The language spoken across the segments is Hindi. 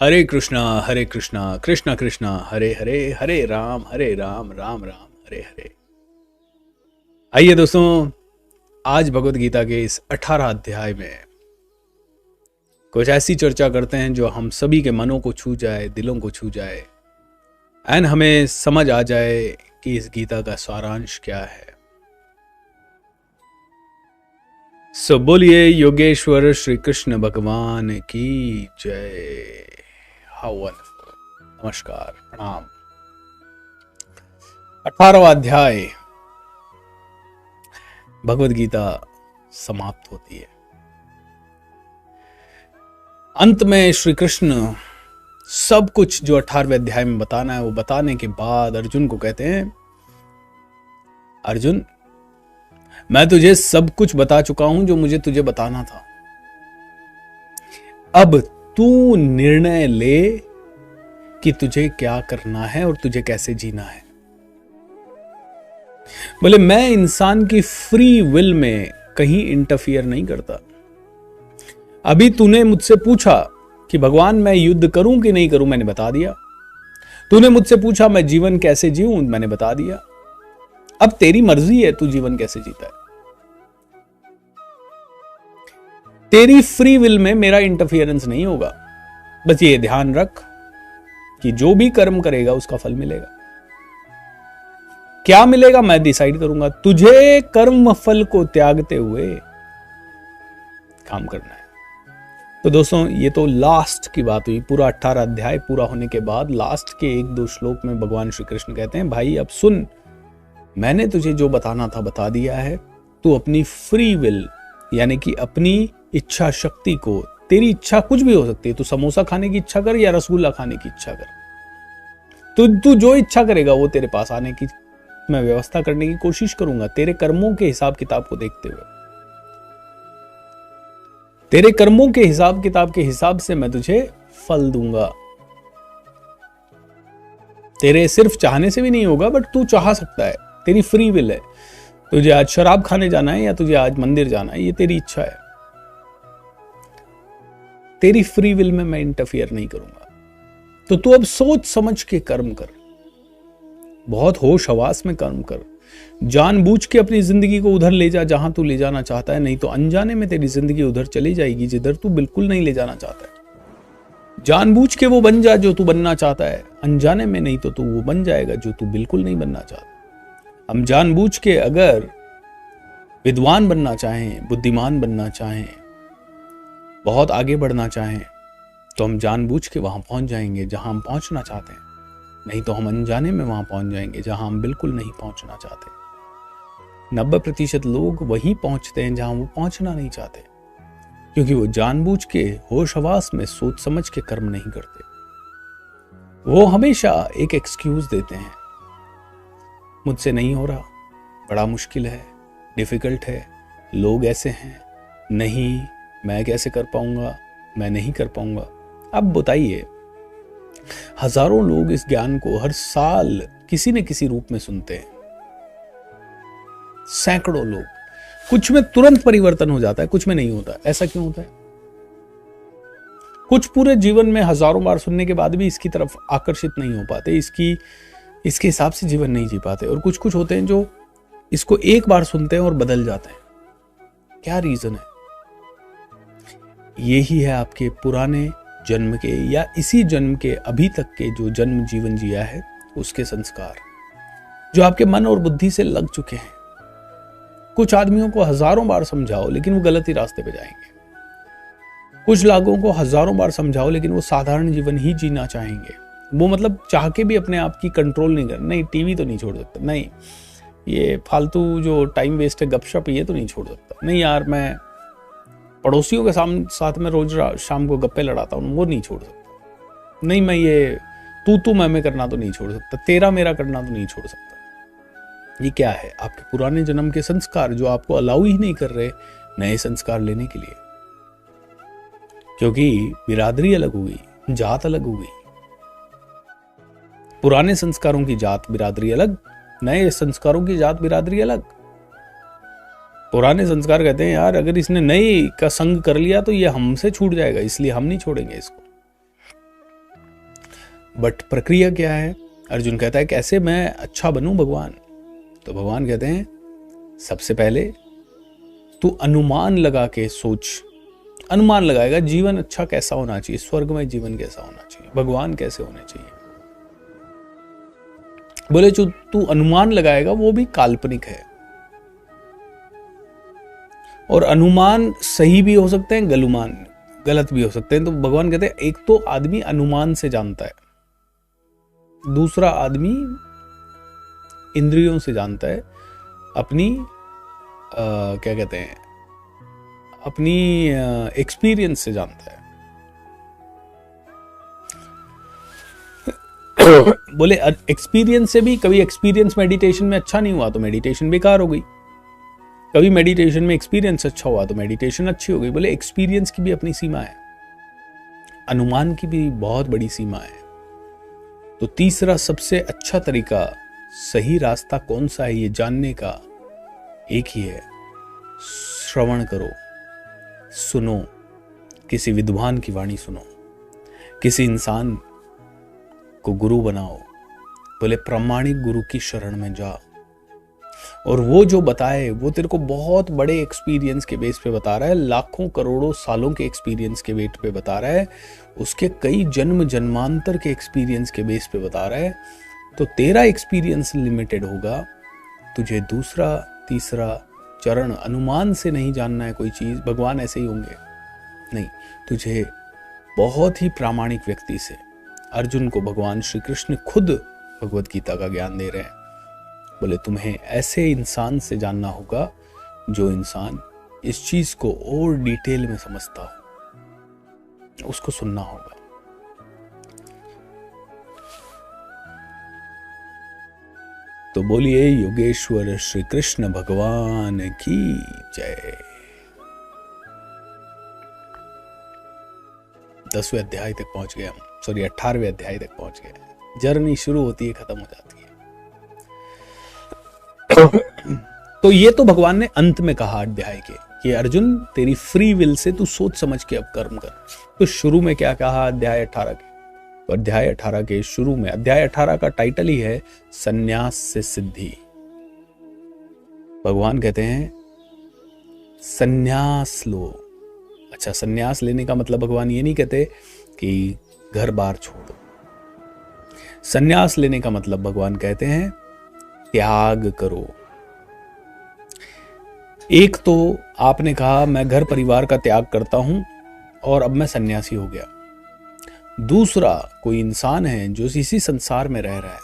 हरे कृष्णा कृष्णा कृष्णा हरे हरे, हरे राम राम राम हरे हरे। आइए दोस्तों, आज भगवत गीता के इस 18 अध्याय में कुछ ऐसी चर्चा करते हैं जो हम सभी के मनों को छू जाए, दिलों को छू जाए, एंड हमें समझ आ जाए कि इस गीता का सारांश क्या है। सो बोलिए योगेश्वर श्री कृष्ण भगवान की जय। How wonderful. नमस्कार, प्रणाम। 18वां अध्याय भगवत गीता समाप्त होती है। अंत में श्री कृष्ण सब कुछ जो 18वें अध्याय में बताना है वो बताने के बाद अर्जुन को कहते हैं, अर्जुन मैं तुझे सब कुछ बता चुका हूं जो मुझे तुझे बताना था। अब तू निर्णय ले कि तुझे क्या करना है और तुझे कैसे जीना है। बोले मैं इंसान की फ्री विल में कहीं इंटरफियर नहीं करता। अभी तूने मुझसे पूछा कि भगवान मैं युद्ध करूं कि नहीं करूं, मैंने बता दिया। तूने मुझसे पूछा मैं जीवन कैसे जीऊं, मैंने बता दिया। अब तेरी मर्जी है तू जीवन कैसे जीता है। तेरी फ्री विल में मेरा इंटरफियरेंस नहीं होगा। बस ये ध्यान रख कि जो भी कर्म करेगा उसका फल मिलेगा। क्या मिलेगा मैं डिसाइड करूंगा। तुझे कर्म फल को त्यागते हुए काम करना है। तो दोस्तों ये तो लास्ट की बात हुई। पूरा 18 अध्याय पूरा होने के बाद लास्ट के 1-2 श्लोक में भगवान श्री कृष्ण कहते हैं, भाई अब सुन, मैंने तुझे जो बताना था बता दिया है। तू अपनी फ्री विल यानी कि अपनी इच्छा शक्ति को, तेरी इच्छा कुछ भी हो सकती है, तू समोसा खाने की इच्छा कर या रसगुल्ला खाने की इच्छा कर, तू जो इच्छा करेगा वो तेरे पास आने की मैं व्यवस्था करने की कोशिश करूंगा। तेरे कर्मों के हिसाब किताब को देखते हुए, तेरे कर्मों के हिसाब किताब के हिसाब से मैं तुझे फल दूंगा। तेरे सिर्फ चाहने से भी नहीं होगा, बट तू चाह सकता है, तेरी फ्री विल है। तुझे आज शराब खाने जाना है या तुझे आज मंदिर जाना है, ये तेरी इच्छा है। तेरी फ्री विल में मैं इंटरफियर नहीं करूंगा। तो तू अब सोच समझ के कर्म कर, बहुत होश हवास में कर्म कर। जानबूझ के अपनी जिंदगी को उधर ले जा जहां तू ले जाना चाहता है, नहीं तो अनजाने में तेरी जिंदगी उधर चली जाएगी जिधर तू बिल्कुल नहीं ले जाना चाहता है। जानबूझ के वो बन जा जो तू बनना चाहता है, अनजाने में नहीं तो तू वो बन जाएगा जो तू बिल्कुल नहीं बनना चाहता। हम जानबूझ के अगर विद्वान बनना चाहें, बुद्धिमान बनना चाहें, बहुत आगे बढ़ना चाहें, तो हम जानबूझ के वहां पहुंच जाएंगे जहां हम पहुंचना चाहते हैं। नहीं तो हम अनजाने में वहां पहुंच जाएंगे जहां हम बिल्कुल नहीं पहुंचना चाहते। 90% लोग वहीं पहुंचते हैं जहां वो पहुंचना नहीं चाहते, क्योंकि वो जानबूझ के होश हवास में सोच समझ के कर्म नहीं करते। वो हमेशा एक एक्सक्यूज देते हैं, मुझसे नहीं हो रहा, बड़ा मुश्किल है, डिफिकल्ट है, लोग ऐसे हैं, नहीं मैं कैसे कर पाऊंगा, मैं नहीं कर पाऊंगा। अब बताइए, हजारों लोग इस ज्ञान को हर साल किसी न किसी रूप में सुनते हैं, सैकड़ों लोग। कुछ में तुरंत परिवर्तन हो जाता है, कुछ में नहीं होता। ऐसा क्यों होता है? कुछ पूरे जीवन में हजारों बार सुनने के बाद भी इसकी तरफ आकर्षित नहीं हो पाते, इसके हिसाब से जीवन नहीं जी पाते। और कुछ होते हैं जो इसको एक बार सुनते हैं और बदल जाते हैं। क्या रीजन है? यही है आपके पुराने जन्म के या इसी जन्म के अभी तक के जो जन्म जीवन जिया है उसके संस्कार, जो आपके मन और बुद्धि से लग चुके हैं। कुछ आदमियों को हजारों बार समझाओ लेकिन वो गलत ही रास्ते पे जाएंगे। कुछ लोगों को हजारों बार समझाओ लेकिन वो साधारण जीवन ही जीना चाहेंगे। वो मतलब चाह के भी अपने आप की कंट्रोल नहीं कर, नहीं टीवी तो नहीं छोड़ सकता, नहीं ये फालतू जो टाइम वेस्ट है गपशप ये तो नहीं छोड़ सकता, नहीं यार मैं पड़ोसियों के साथ में रोज शाम को गप्पे लड़ाता हूँ वो नहीं छोड़ सकता, नहीं मैं ये तू मैं करना तो नहीं छोड़ सकता, तेरा मेरा करना तो नहीं छोड़ सकता। ये क्या है? आपके पुराने जन्म के संस्कार जो आपको अलाउ ही नहीं कर रहे नए संस्कार लेने के लिए, क्योंकि बिरादरी अलग हो गई, जात अलग हो गई। पुराने संस्कारों की जात बिरादरी अलग, नए संस्कारों की जात बिरादरी अलग। पुराने संस्कार कहते हैं यार अगर इसने नए का संग कर लिया तो ये हमसे छूट जाएगा, इसलिए हम नहीं छोड़ेंगे इसको। बट प्रक्रिया क्या है? अर्जुन कहता है कैसे मैं अच्छा बनूं भगवान? तो भगवान कहते हैं सबसे पहले तू अनुमान लगा के सोच। अनुमान लगाएगा जीवन अच्छा कैसा होना चाहिए, स्वर्गमय जीवन कैसा होना चाहिए, भगवान कैसे होने चाहिए। बोले जो तू अनुमान लगाएगा वो भी काल्पनिक है, और अनुमान सही भी हो सकते हैं, गलत भी हो सकते हैं। तो भगवान कहते हैं एक तो आदमी अनुमान से जानता है, दूसरा आदमी इंद्रियों से जानता है, अपनी क्या कहते हैं, अपनी एक्सपीरियंस से जानता है। बोले एक्सपीरियंस से भी, कभी एक्सपीरियंस मेडिटेशन में अच्छा नहीं हुआ तो मेडिटेशन बेकार हो गई, कभी मेडिटेशन में एक्सपीरियंस अच्छा हुआ तो मेडिटेशन अच्छी हो गई। बोले एक्सपीरियंस की भी अपनी सीमा है, अनुमान की भी बहुत बड़ी सीमा है। तो तीसरा सबसे अच्छा तरीका, सही रास्ता कौन सा है ये जानने का, एक ही है, श्रवण करो, सुनो, किसी विद्वान की वाणी सुनो, किसी इंसान को गुरु बनाओ। बोले प्रामाणिक गुरु की शरण में जा, और वो जो बताए वो तेरे को बहुत बड़े एक्सपीरियंस के बेस पे बता रहा है, लाखों करोड़ों सालों के एक्सपीरियंस के बेस पे बता रहा है, उसके कई जन्म जन्मांतर के एक्सपीरियंस के बेस पे बता रहा है। तो तेरा एक्सपीरियंस लिमिटेड होगा, तुझे दूसरा तीसरा चरण अनुमान से नहीं जानना है कोई चीज, भगवान ऐसे ही होंगे नहीं, तुझे बहुत ही प्रामाणिक व्यक्ति से, अर्जुन को भगवान श्री कृष्ण खुद भगवत गीता का ज्ञान दे रहे हैं। बोले तुम्हें ऐसे इंसान से जानना होगा जो इंसान इस चीज को और डिटेल में समझता हो, उसको सुनना होगा। तो बोलिए योगेश्वर श्री कृष्ण भगवान की जय। 10वें अध्याय तक पहुंच गए हम, सॉरी 18वें अध्याय तक पहुंच गए। जर्नी शुरू होती है, खत्म हो जाती है। तो ये तो भगवान ने अंत में कहा अध्याय के कि अर्जुन तेरी फ्री विल से तू सोच समझ के अब कर्म कर। तो शुरू में क्या कहा अध्याय 18 के? तो अध्याय 18 के शुरू में, अध्याय 18 का टाइटल ही है संन्यास से सिद्धि। भगवान कहते हैं संन्यास लो। अच्छा, संन्यास लेने का मतलब भगवान ये नहीं कहते कि घर बार छोड़ो। संन्यास लेने का मतलब भगवान कहते हैं त्याग करो। एक तो आपने कहा मैं घर परिवार का त्याग करता हूं और अब मैं सन्यासी हो गया। दूसरा कोई इंसान है जो इसी संसार में रह रहा है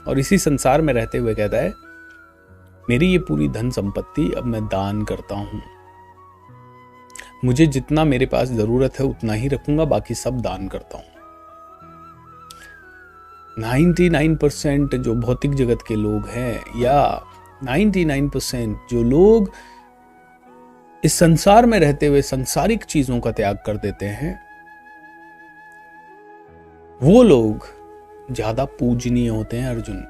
और इसी संसार में रहते हुए कहता है मेरी ये पूरी धन संपत्ति अब मैं दान करता हूं, मुझे जितना मेरे पास जरूरत है उतना ही रखूंगा, बाकी सब दान करता हूं। 99% जो भौतिक जगत के लोग हैं या 99% जो लोग इस संसार में रहते हुए सांसारिक चीजों का त्याग कर देते हैं, वो लोग ज्यादा पूजनीय होते हैं। अर्जुन,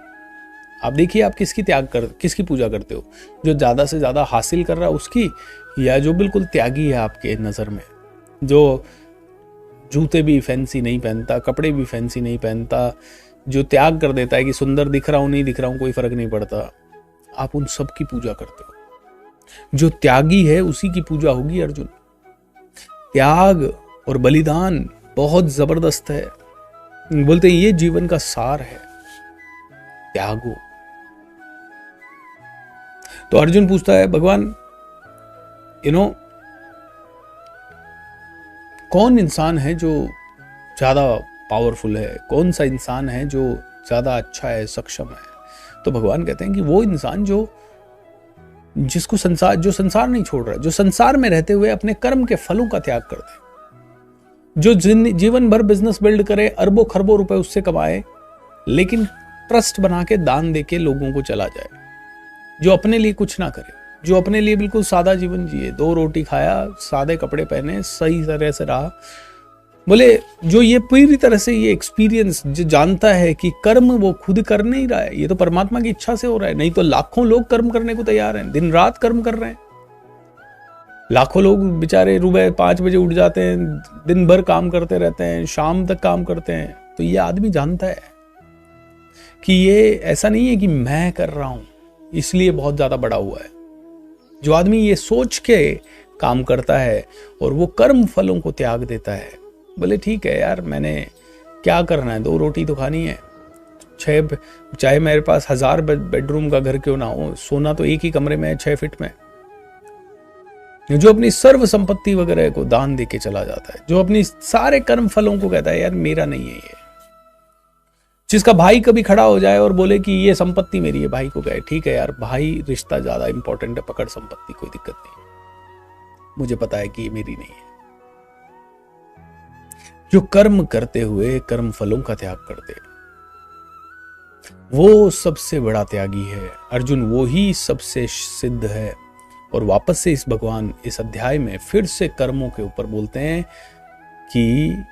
आप देखिए आप किसकी पूजा करते हो? जो ज्यादा से ज्यादा हासिल कर रहा है उसकी, या जो बिल्कुल त्यागी है आपके नजर में, जो जूते भी फैंसी नहीं पहनता, कपड़े भी फैंसी नहीं पहनता, जो त्याग कर देता है कि सुंदर दिख रहा हूं नहीं दिख रहा हूं कोई फर्क नहीं पड़ता, आप उन सब की पूजा करते हो। जो त्यागी है उसी की पूजा होगी अर्जुन। त्याग और बलिदान बहुत जबरदस्त है। बोलते हैं ये जीवन का सार है, त्यागो। तो अर्जुन पूछता है भगवान कौन इंसान है जो ज्यादा पावरफुल है, कौन सा इंसान है जो ज्यादा अच्छा है, सक्षम है? तो भगवान कहते हैं कि वो इंसान जिसको जो संसार नहीं छोड़ रहा, जो संसार में रहते हुए अपने कर्म के फलों का त्याग कर दे, जो जीवन भर बिजनेस बिल्ड करे, अरबों खरबों रुपए उससे कमाए, लेकिन ट्रस्ट बना के दान दे के लोगों को चला जाए, जो अपने लिए कुछ ना करे, जो अपने लिए बिल्कुल सादा जीवन जिए, 2 रोटी खाया, सादे कपड़े पहने, सही तरह से रहा। बोले जो ये पूरी तरह से ये एक्सपीरियंस जो जानता है कि कर्म वो खुद कर नहीं रहा है, ये तो परमात्मा की इच्छा से हो रहा है। नहीं तो लाखों लोग कर्म करने को तैयार हैं, दिन रात कर्म कर रहे हैं। लाखों लोग बेचारे सुबह 5 बजे उठ जाते हैं, दिन भर काम करते रहते हैं, शाम तक काम करते हैं, तो ये आदमी जानता है कि ये ऐसा नहीं है कि मैं कर रहा हूं इसलिए बहुत ज्यादा बड़ा हुआ है। जो आदमी ये सोच के काम करता है और वो कर्म फलों को त्याग देता है, बोले ठीक है यार, मैंने क्या करना है, 2 रोटी तो खानी है, चाहे मेरे पास 1000 बेडरूम का घर क्यों ना हो, सोना तो एक ही कमरे में है 6 फीट में। जो अपनी सर्व संपत्ति वगैरह को दान दे के चला जाता है, जो अपनी सारे कर्म फलों को कहता है यार मेरा नहीं है ये, जिसका भाई कभी खड़ा हो जाए और बोले कि ये संपत्ति मेरी है, भाई को कहे ठीक है यार भाई रिश्ता ज्यादा इंपॉर्टेंट है, पकड़ संपत्ति, कोई दिक्कत नहीं, मुझे पता है कि ये मेरी नहीं है। जो कर्म करते हुए कर्म फलों का त्याग करते, वो सबसे बड़ा त्यागी है अर्जुन, वो ही सबसे सिद्ध है। और वापस से इस भगवान इस अध्याय में फिर से कर्मों के ऊपर बोलते हैं कि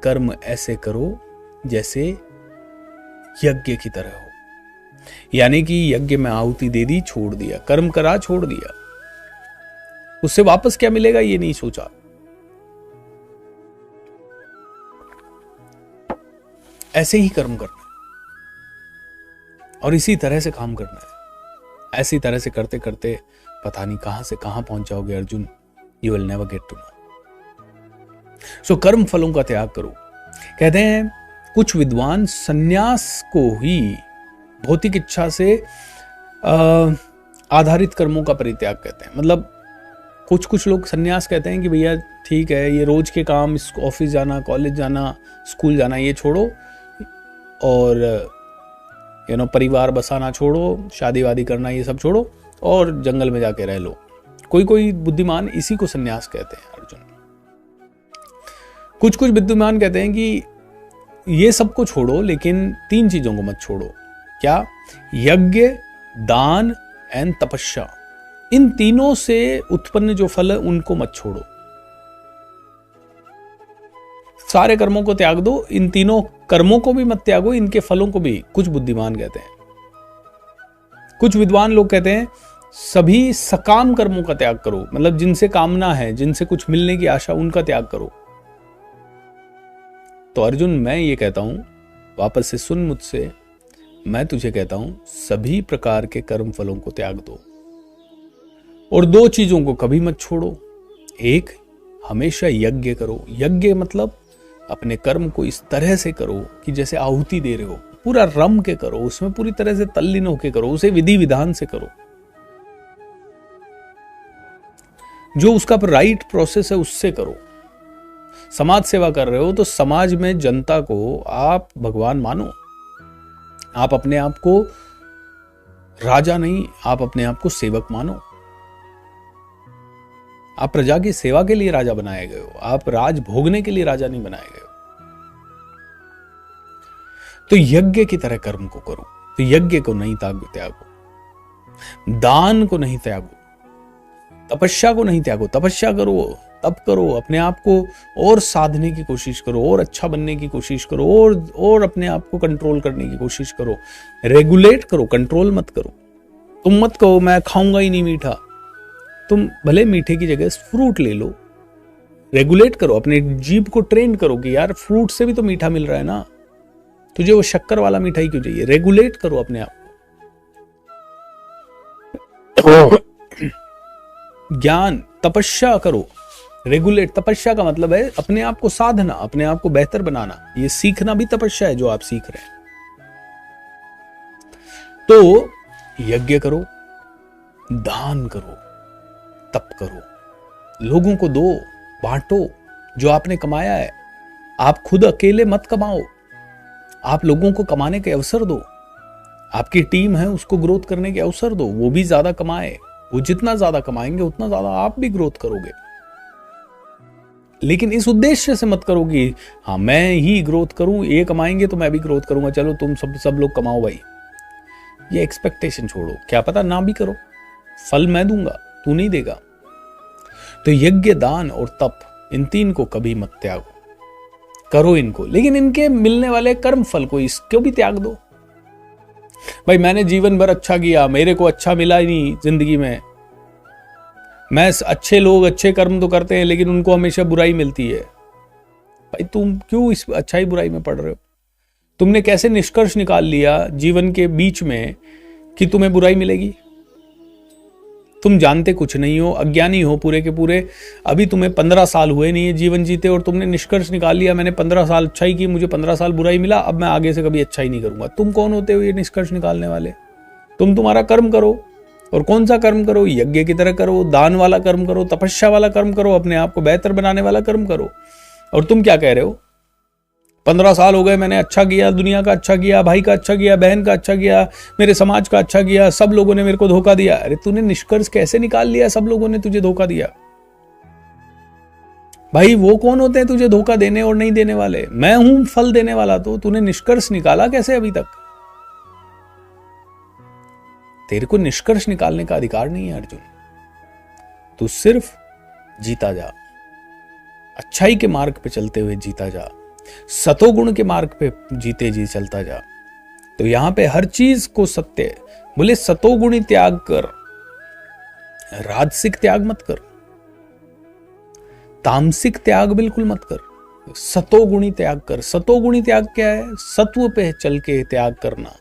कर्म ऐसे करो जैसे यज्ञ की तरह हो, यानी कि यज्ञ में आहुति दे दी, छोड़ दिया, कर्म करा छोड़ दिया, उससे वापस क्या मिलेगा ये नहीं सोचा। ऐसे ही कर्म करना है और इसी तरह से काम करना है। ऐसी तरह से करते करते पता नहीं कहां से कहां पहुंच जाओगे Arjun, you will never get to know. So कर्म फलों का त्याग करो। कहते हैं कुछ विद्वान सन्यास को ही भौतिक इच्छा से आधारित कर्मों का परित्याग कहते हैं। मतलब कुछ लोग सन्यास कहते हैं कि भैया ठीक है, ये रोज के काम, ऑफिस जाना, कॉलेज जाना, स्कूल जाना, ये छोड़ो और परिवार बसाना छोड़ो, शादी वादी करना ये सब छोड़ो और जंगल में जाके रह लो। कोई बुद्धिमान इसी को सन्यास कहते हैं अर्जुन। कुछ बुद्धिमान कहते हैं कि ये सबको छोड़ो लेकिन 3 चीजों को मत छोड़ो। क्या? यज्ञ, दान एंड तपस्या। इन तीनों से उत्पन्न जो फल है उनको मत छोड़ो। सारे कर्मों को त्याग दो, इन तीनों कर्मों को भी मत त्यागो, इनके फलों को भी। कुछ बुद्धिमान कहते हैं। कुछ विद्वान लोग कहते हैं सभी सकाम कर्मों का त्याग करो, मतलब जिनसे कामना है, जिनसे कुछ मिलने की आशा, उनका त्याग करो। तो अर्जुन मैं ये कहता हूं, वापस से सुन मुझसे, मैं तुझे कहता हूं सभी प्रकार के कर्म फलों को त्याग दो और 2 चीजों को कभी मत छोड़ो। एक, हमेशा यज्ञ करो। यज्ञ मतलब अपने कर्म को इस तरह से करो कि जैसे आहुति दे रहे हो, पूरा रम के करो, उसमें पूरी तरह से तल्लीन होके करो, उसे विधि विधान से करो, जो उसका राइट प्रोसेस है उससे करो। समाज सेवा कर रहे हो तो समाज में जनता को आप भगवान मानो। आप अपने आप को राजा नहीं, आप अपने आप को सेवक मानो। आप प्रजा की सेवा के लिए राजा बनाए गए हो, आप राज भोगने के लिए राजा नहीं बनाए गए हो। तो यज्ञ की तरह कर्म को करो। तो यज्ञ को नहीं त्यागो, दान को नहीं त्यागो, तपस्या को नहीं त्यागो। तपस्या करो, तप करो, अपने आप को और साधने की कोशिश करो, और अच्छा बनने की कोशिश करो, और अपने आप को कंट्रोल करने की कोशिश करो। रेगुलेट करो, कंट्रोल मत करो। तुम मत कहो मैं खाऊंगा ही नहीं मीठा, तुम भले मीठे की जगह फ्रूट ले लो। रेगुलेट करो, अपने जीभ को ट्रेन करो कि यार फ्रूट से भी तो मीठा मिल रहा है ना, तुझे वो शक्कर वाला मिठाई क्यों चाहिए। रेगुलेट करो अपने आप को। ज्ञान, तपस्या करो। रेगुलेट, तपस्या का मतलब है अपने आप को साधना, अपने आप को बेहतर बनाना। ये सीखना भी तपस्या है जो आप सीख रहे हैं। तो यज्ञ करो, दान करो, तप करो, लोगों को दो, बांटो जो आपने कमाया है। आप खुद अकेले मत कमाओ, आप लोगों को कमाने के अवसर दो। आपकी टीम है उसको ग्रोथ करने के अवसर दो, वो भी ज्यादा कमाए। वो जितना ज्यादा कमाएंगे उतना ज्यादा आप भी ग्रोथ करोगे। लेकिन इस उद्देश्य से मत करो कि हाँ मैं ही ग्रोथ करूं, ये कमाएंगे तो मैं भी ग्रोथ करूंगा, चलो तुम सब लोग कमाओ भाई। ये एक्सपेक्टेशन छोड़ो, क्या पता ना भी करो, फल मैं दूंगा, तू नहीं देगा। तो यज्ञ, दान और तप, इन 3 को कभी मत त्यागो, करो इनको। लेकिन इनके मिलने वाले कर्म फल को, इसको भी त्याग दो। भाई मैंने जीवन भर अच्छा किया, मेरे को अच्छा मिला ही नहीं जिंदगी में। मैं अच्छे लोग अच्छे कर्म तो करते हैं लेकिन उनको हमेशा बुराई मिलती है। भाई तुम क्यों इस अच्छाई बुराई में पड़ रहे हो? तुमने कैसे निष्कर्ष निकाल लिया जीवन के बीच में कि तुम्हें बुराई मिलेगी? तुम जानते कुछ नहीं हो, अज्ञानी हो पूरे के पूरे। अभी तुम्हें 15 साल हुए नहीं है जीवन जीते और तुमने निष्कर्ष निकाल लिया मैंने 15 साल अच्छाई की, मुझे 15 साल बुराई मिला, अब मैं आगे से कभी अच्छाई नहीं करूंगा। तुम कौन होते हो ये निष्कर्ष निकालने वाले? तुम तुम्हारा कर्म करो, और कौन सा कर्म करो? यज्ञ की तरह करो, दान वाला कर्म करो, तपस्या वाला कर्म करो, अपने आप को बेहतर बनाने वाला कर्म करो। और तुम क्या कह रहे हो? 15 साल हो गए मैंने अच्छा किया, दुनिया का अच्छा किया, भाई का अच्छा किया, बहन का अच्छा किया, मेरे समाज का अच्छा किया, सब लोगों ने मेरे को धोखा दिया। अरे तूने निष्कर्ष कैसे निकाल लिया सब लोगों ने तुझे धोखा दिया? भाई वो कौन होते हैं तुझे धोखा देने और नहीं देने वाले? मैं हूं फल देने वाला। तो तूने निष्कर्ष निकाला कैसे अभी तक? तेरे को निष्कर्ष निकालने का अधिकार नहीं है अर्जुन। तू सिर्फ जीता जा, अच्छाई के मार्ग पे चलते हुए जीता जा, सतोगुण के मार्ग पे जीते जी चलता जा। तो यहां पे हर चीज को सत्य है। बोले सतोगुणी त्याग कर, राजसिक त्याग मत कर, तामसिक त्याग बिल्कुल मत कर, सतोगुणी त्याग कर। सतोगुणी त्याग क्या है? सत्व पे चल के त्याग करना,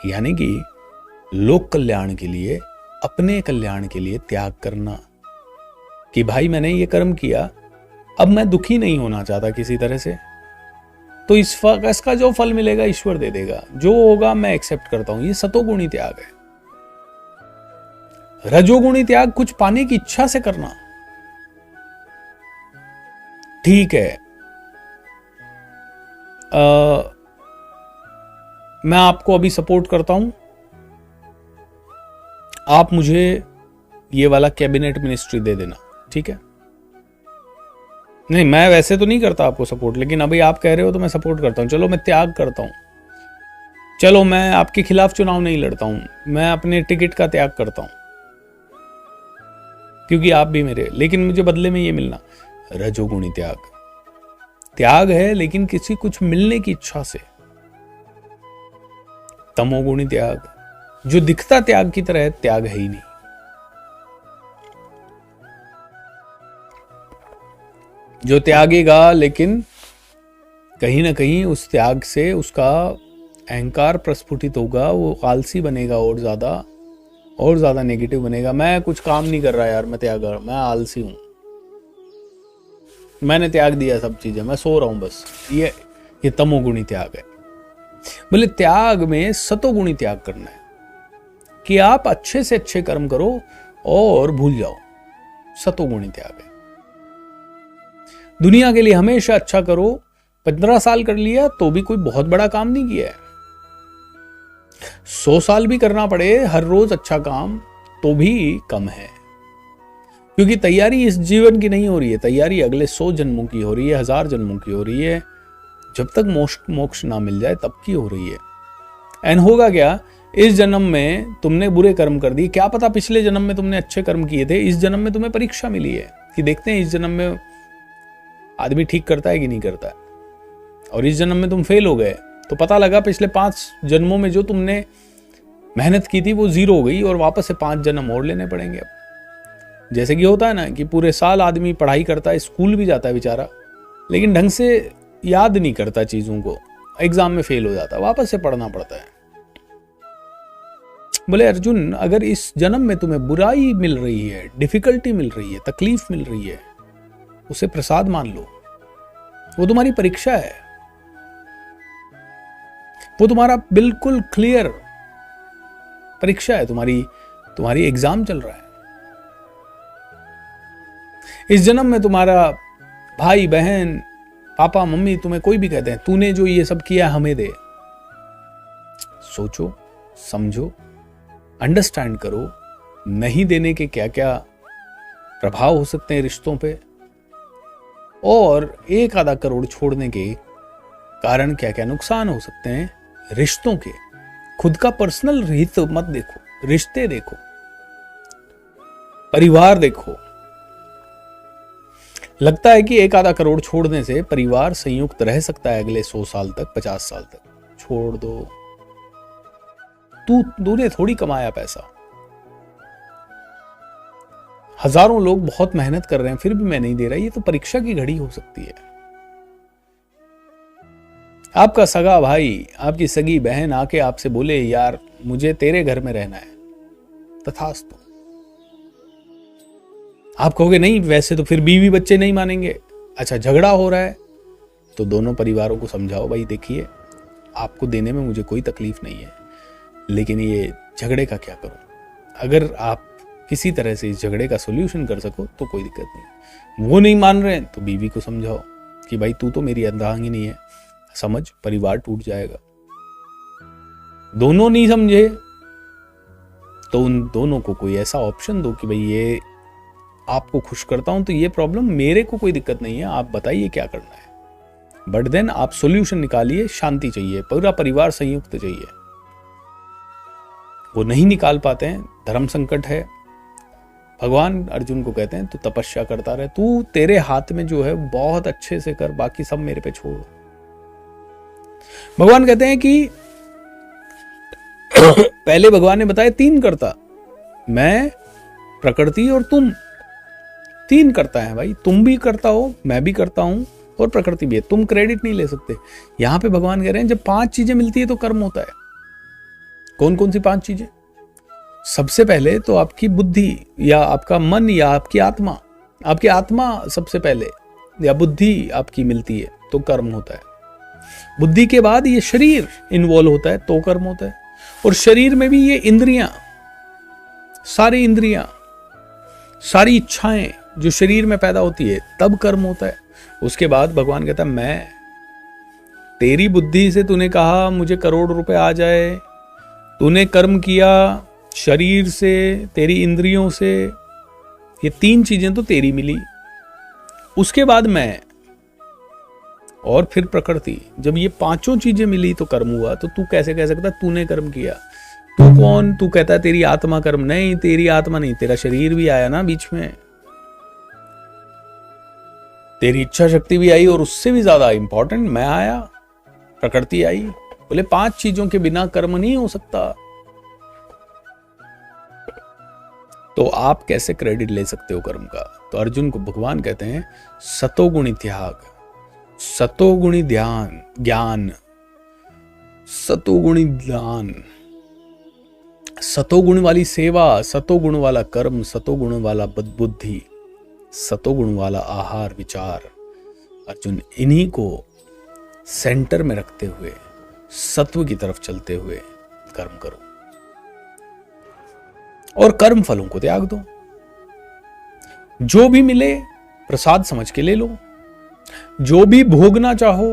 यानी कि लोक कल्याण के लिए, अपने कल्याण के लिए त्याग करना। कि भाई मैंने ये कर्म किया, अब मैं दुखी नहीं होना चाहता किसी तरह से, तो इसका जो फल मिलेगा ईश्वर दे देगा, जो होगा मैं एक्सेप्ट करता हूं। ये सतोगुणी त्याग है। रजोगुणी त्याग कुछ पाने की इच्छा से करना। ठीक है, मैं आपको अभी सपोर्ट करता हूं, आप मुझे ये वाला कैबिनेट मिनिस्ट्री दे देना, ठीक है? नहीं, मैं वैसे तो नहीं करता आपको सपोर्ट, लेकिन अभी आप कह रहे हो तो मैं सपोर्ट करता हूं। चलो मैं त्याग करता हूं, चलो मैं आपके खिलाफ चुनाव नहीं लड़ता हूं, मैं अपने टिकट का त्याग करता हूं क्योंकि आप भी मेरे, लेकिन मुझे बदले में ये मिलना। रजोगुणी त्याग त्याग है, लेकिन किसी कुछ मिलने की इच्छा से। तमोगुणी त्याग जो दिखता त्याग की तरह त्याग है ही नहीं। जो त्यागेगा लेकिन कहीं ना कहीं उस त्याग से उसका अहंकार प्रस्फुटित होगा, वो आलसी बनेगा और ज्यादा नेगेटिव बनेगा। मैं कुछ काम नहीं कर रहा यार, मैं मैं आलसी हूं, मैंने त्याग दिया सब चीजें, मैं सो रहा हूं बस। ये तमोगुणी त्याग है। बोले त्याग में सतोगुणी त्याग करना है कि आप अच्छे से अच्छे कर्म करो और भूल जाओ, सतोगुणी त्याग है। दुनिया के लिए हमेशा अच्छा करो। 15 साल कर लिया तो भी कोई बहुत बड़ा काम नहीं किया है। 100 साल भी करना पड़े हर रोज अच्छा काम तो भी कम है, क्योंकि तैयारी इस जीवन की नहीं हो रही है, तैयारी अगले 100 जन्मों की हो रही है, 1000 जन्मों की हो रही है। जब तक मोक्ष ना मिल जाए तब की हो रही है। एंड होगा क्या, इस जन्म में तुमने बुरे कर्म कर दिए, क्या पता पिछले जन्म में तुमने अच्छे कर्म किए थे, इस जन्म में तुम्हें परीक्षा मिली है कि देखते हैं इस जन्म में आदमी ठीक करता है कि नहीं करता है। और इस जन्म में तुम फेल हो गए तो पता लगा पिछले 5 जन्मों में जो तुमने मेहनत की थी वो 0 हो गई और वापस से 5 जन्म और लेने पड़ेंगे। अब जैसे कि होता है ना कि पूरे साल आदमी पढ़ाई करता है, स्कूल भी जाता है बेचारा, लेकिन ढंग से याद नहीं करता चीजों को, एग्जाम में फेल हो जाता है, वापस से पढ़ना पड़ता है। बोले अर्जुन, अगर इस जन्म में तुम्हें बुराई मिल रही है, डिफिकल्टी मिल रही है, तकलीफ मिल रही है, उसे प्रसाद मान लो। वो तुम्हारी परीक्षा है, वो तुम्हारा बिल्कुल क्लियर परीक्षा है, तुम्हारी एग्जाम चल रहा है। इस जन्म में तुम्हारा भाई बहन पापा मम्मी तुम्हें कोई भी कहते हैं तूने जो ये सब किया हमें दे। सोचो, समझो, अंडरस्टैंड करो, नहीं देने के क्या क्या प्रभाव हो सकते हैं रिश्तों पे, और 1-आधा करोड़ छोड़ने के कारण क्या क्या नुकसान हो सकते हैं रिश्तों के। खुद का पर्सनल हित मत देखो, रिश्ते देखो, परिवार देखो। लगता है कि 1-आधा करोड़ छोड़ने से परिवार संयुक्त रह सकता है अगले 100 साल तक, 50 साल तक। छोड़ दो, तूने थोड़ी कमाया पैसा। हजारों लोग बहुत मेहनत कर रहे हैं फिर भी मैं नहीं दे रहा, ये तो परीक्षा की घड़ी हो सकती है। आपका सगा भाई, आपकी सगी बहन आके आपसे बोले यार मुझे तेरे घर में रहना है, तथास्तु। आप कहोगे नहीं वैसे तो फिर बीवी बच्चे नहीं मानेंगे। अच्छा झगड़ा हो रहा है तो दोनों परिवारों को समझाओ, भाई देखिए आपको देने में मुझे कोई तकलीफ नहीं है, लेकिन ये झगड़े का क्या करूं। अगर आप किसी तरह से इस झगड़े का सोल्यूशन कर सको तो कोई दिक्कत नहीं। वो नहीं मान रहे हैं तो बीवी को समझाओ कि भाई तू तो मेरी अर्धांगिनी है, समझ, परिवार टूट जाएगा। दोनों नहीं समझे तो उन दोनों को कोई ऐसा ऑप्शन दो कि भाई ये आपको खुश करता हूं तो ये प्रॉब्लम मेरे को कोई दिक्कत नहीं है, आप बताइए क्या करना है। बट देन आप सॉल्यूशन निकालिए, शांति चाहिए, पूरा परिवार संयुक्त चाहिए। वो नहीं निकाल पाते हैं, धर्म संकट है। भगवान अर्जुन को कहते हैं तू तपस्या करता रहे, तू तेरे हाथ में जो है बहुत अच्छे से कर, बाकी सब मेरे पे छोड़। भगवान कहते हैं कि पहले भगवान ने बताया 3 कर्ता, मैं, प्रकृति और तुम। 3 कर्ता है भाई, तुम भी करता हो, मैं भी करता हूं और प्रकृति भी है। तुम क्रेडिट नहीं ले सकते। यहां पे भगवान कह रहे हैं जब 5 चीजें मिलती है तो कर्म होता है। कौन कौन सी 5 चीजें? सबसे पहले तो आपकी बुद्धि या आपका मन या आपकी आत्मा, आपकी आत्मा सबसे पहले या बुद्धि आपकी मिलती है तो कर्म होता है। बुद्धि के बाद ये शरीर इन्वॉल्व होता है तो कर्म होता है। और शरीर में भी ये इंद्रियां, सारी इंद्रियां, सारी इच्छाएं जो शरीर में पैदा होती है तब कर्म होता है। उसके बाद भगवान कहता है मैं, तेरी बुद्धि से तूने कहा मुझे करोड़ रुपए आ जाए, तूने कर्म किया शरीर से, तेरी इंद्रियों से, ये 3 चीजें तो तेरी मिली। उसके बाद मैं और फिर प्रकृति। जब ये 5 चीजें मिली तो कर्म हुआ। तो तू कैसे कह सकता तूने कर्म किया? तू कौन? तू कहता है तेरी आत्मा कर्म। नहीं, तेरी आत्मा नहीं, तेरा शरीर भी आया ना बीच में, तेरी इच्छा शक्ति भी आई और उससे भी ज्यादा इंपॉर्टेंट मैं आया, प्रकृति आई। बोले 5 चीजों के बिना कर्म नहीं हो सकता। तो आप कैसे क्रेडिट ले सकते हो कर्म का? तो अर्जुन को भगवान कहते हैं सतोगुणी त्याग, सतोगुणी ध्यान, ज्ञान, सतोगुणी दान, सतोगुण वाली सेवा, सतोगुण वाला कर्म, सतोगुण वाला बुद्धि, सतोगुण वाला आहार विचार। अर्जुन इन्हीं को सेंटर में रखते हुए सत्व की तरफ चलते हुए कर्म करो और कर्म फलों को त्याग दो। जो भी मिले प्रसाद समझ के ले लो। जो भी भोगना चाहो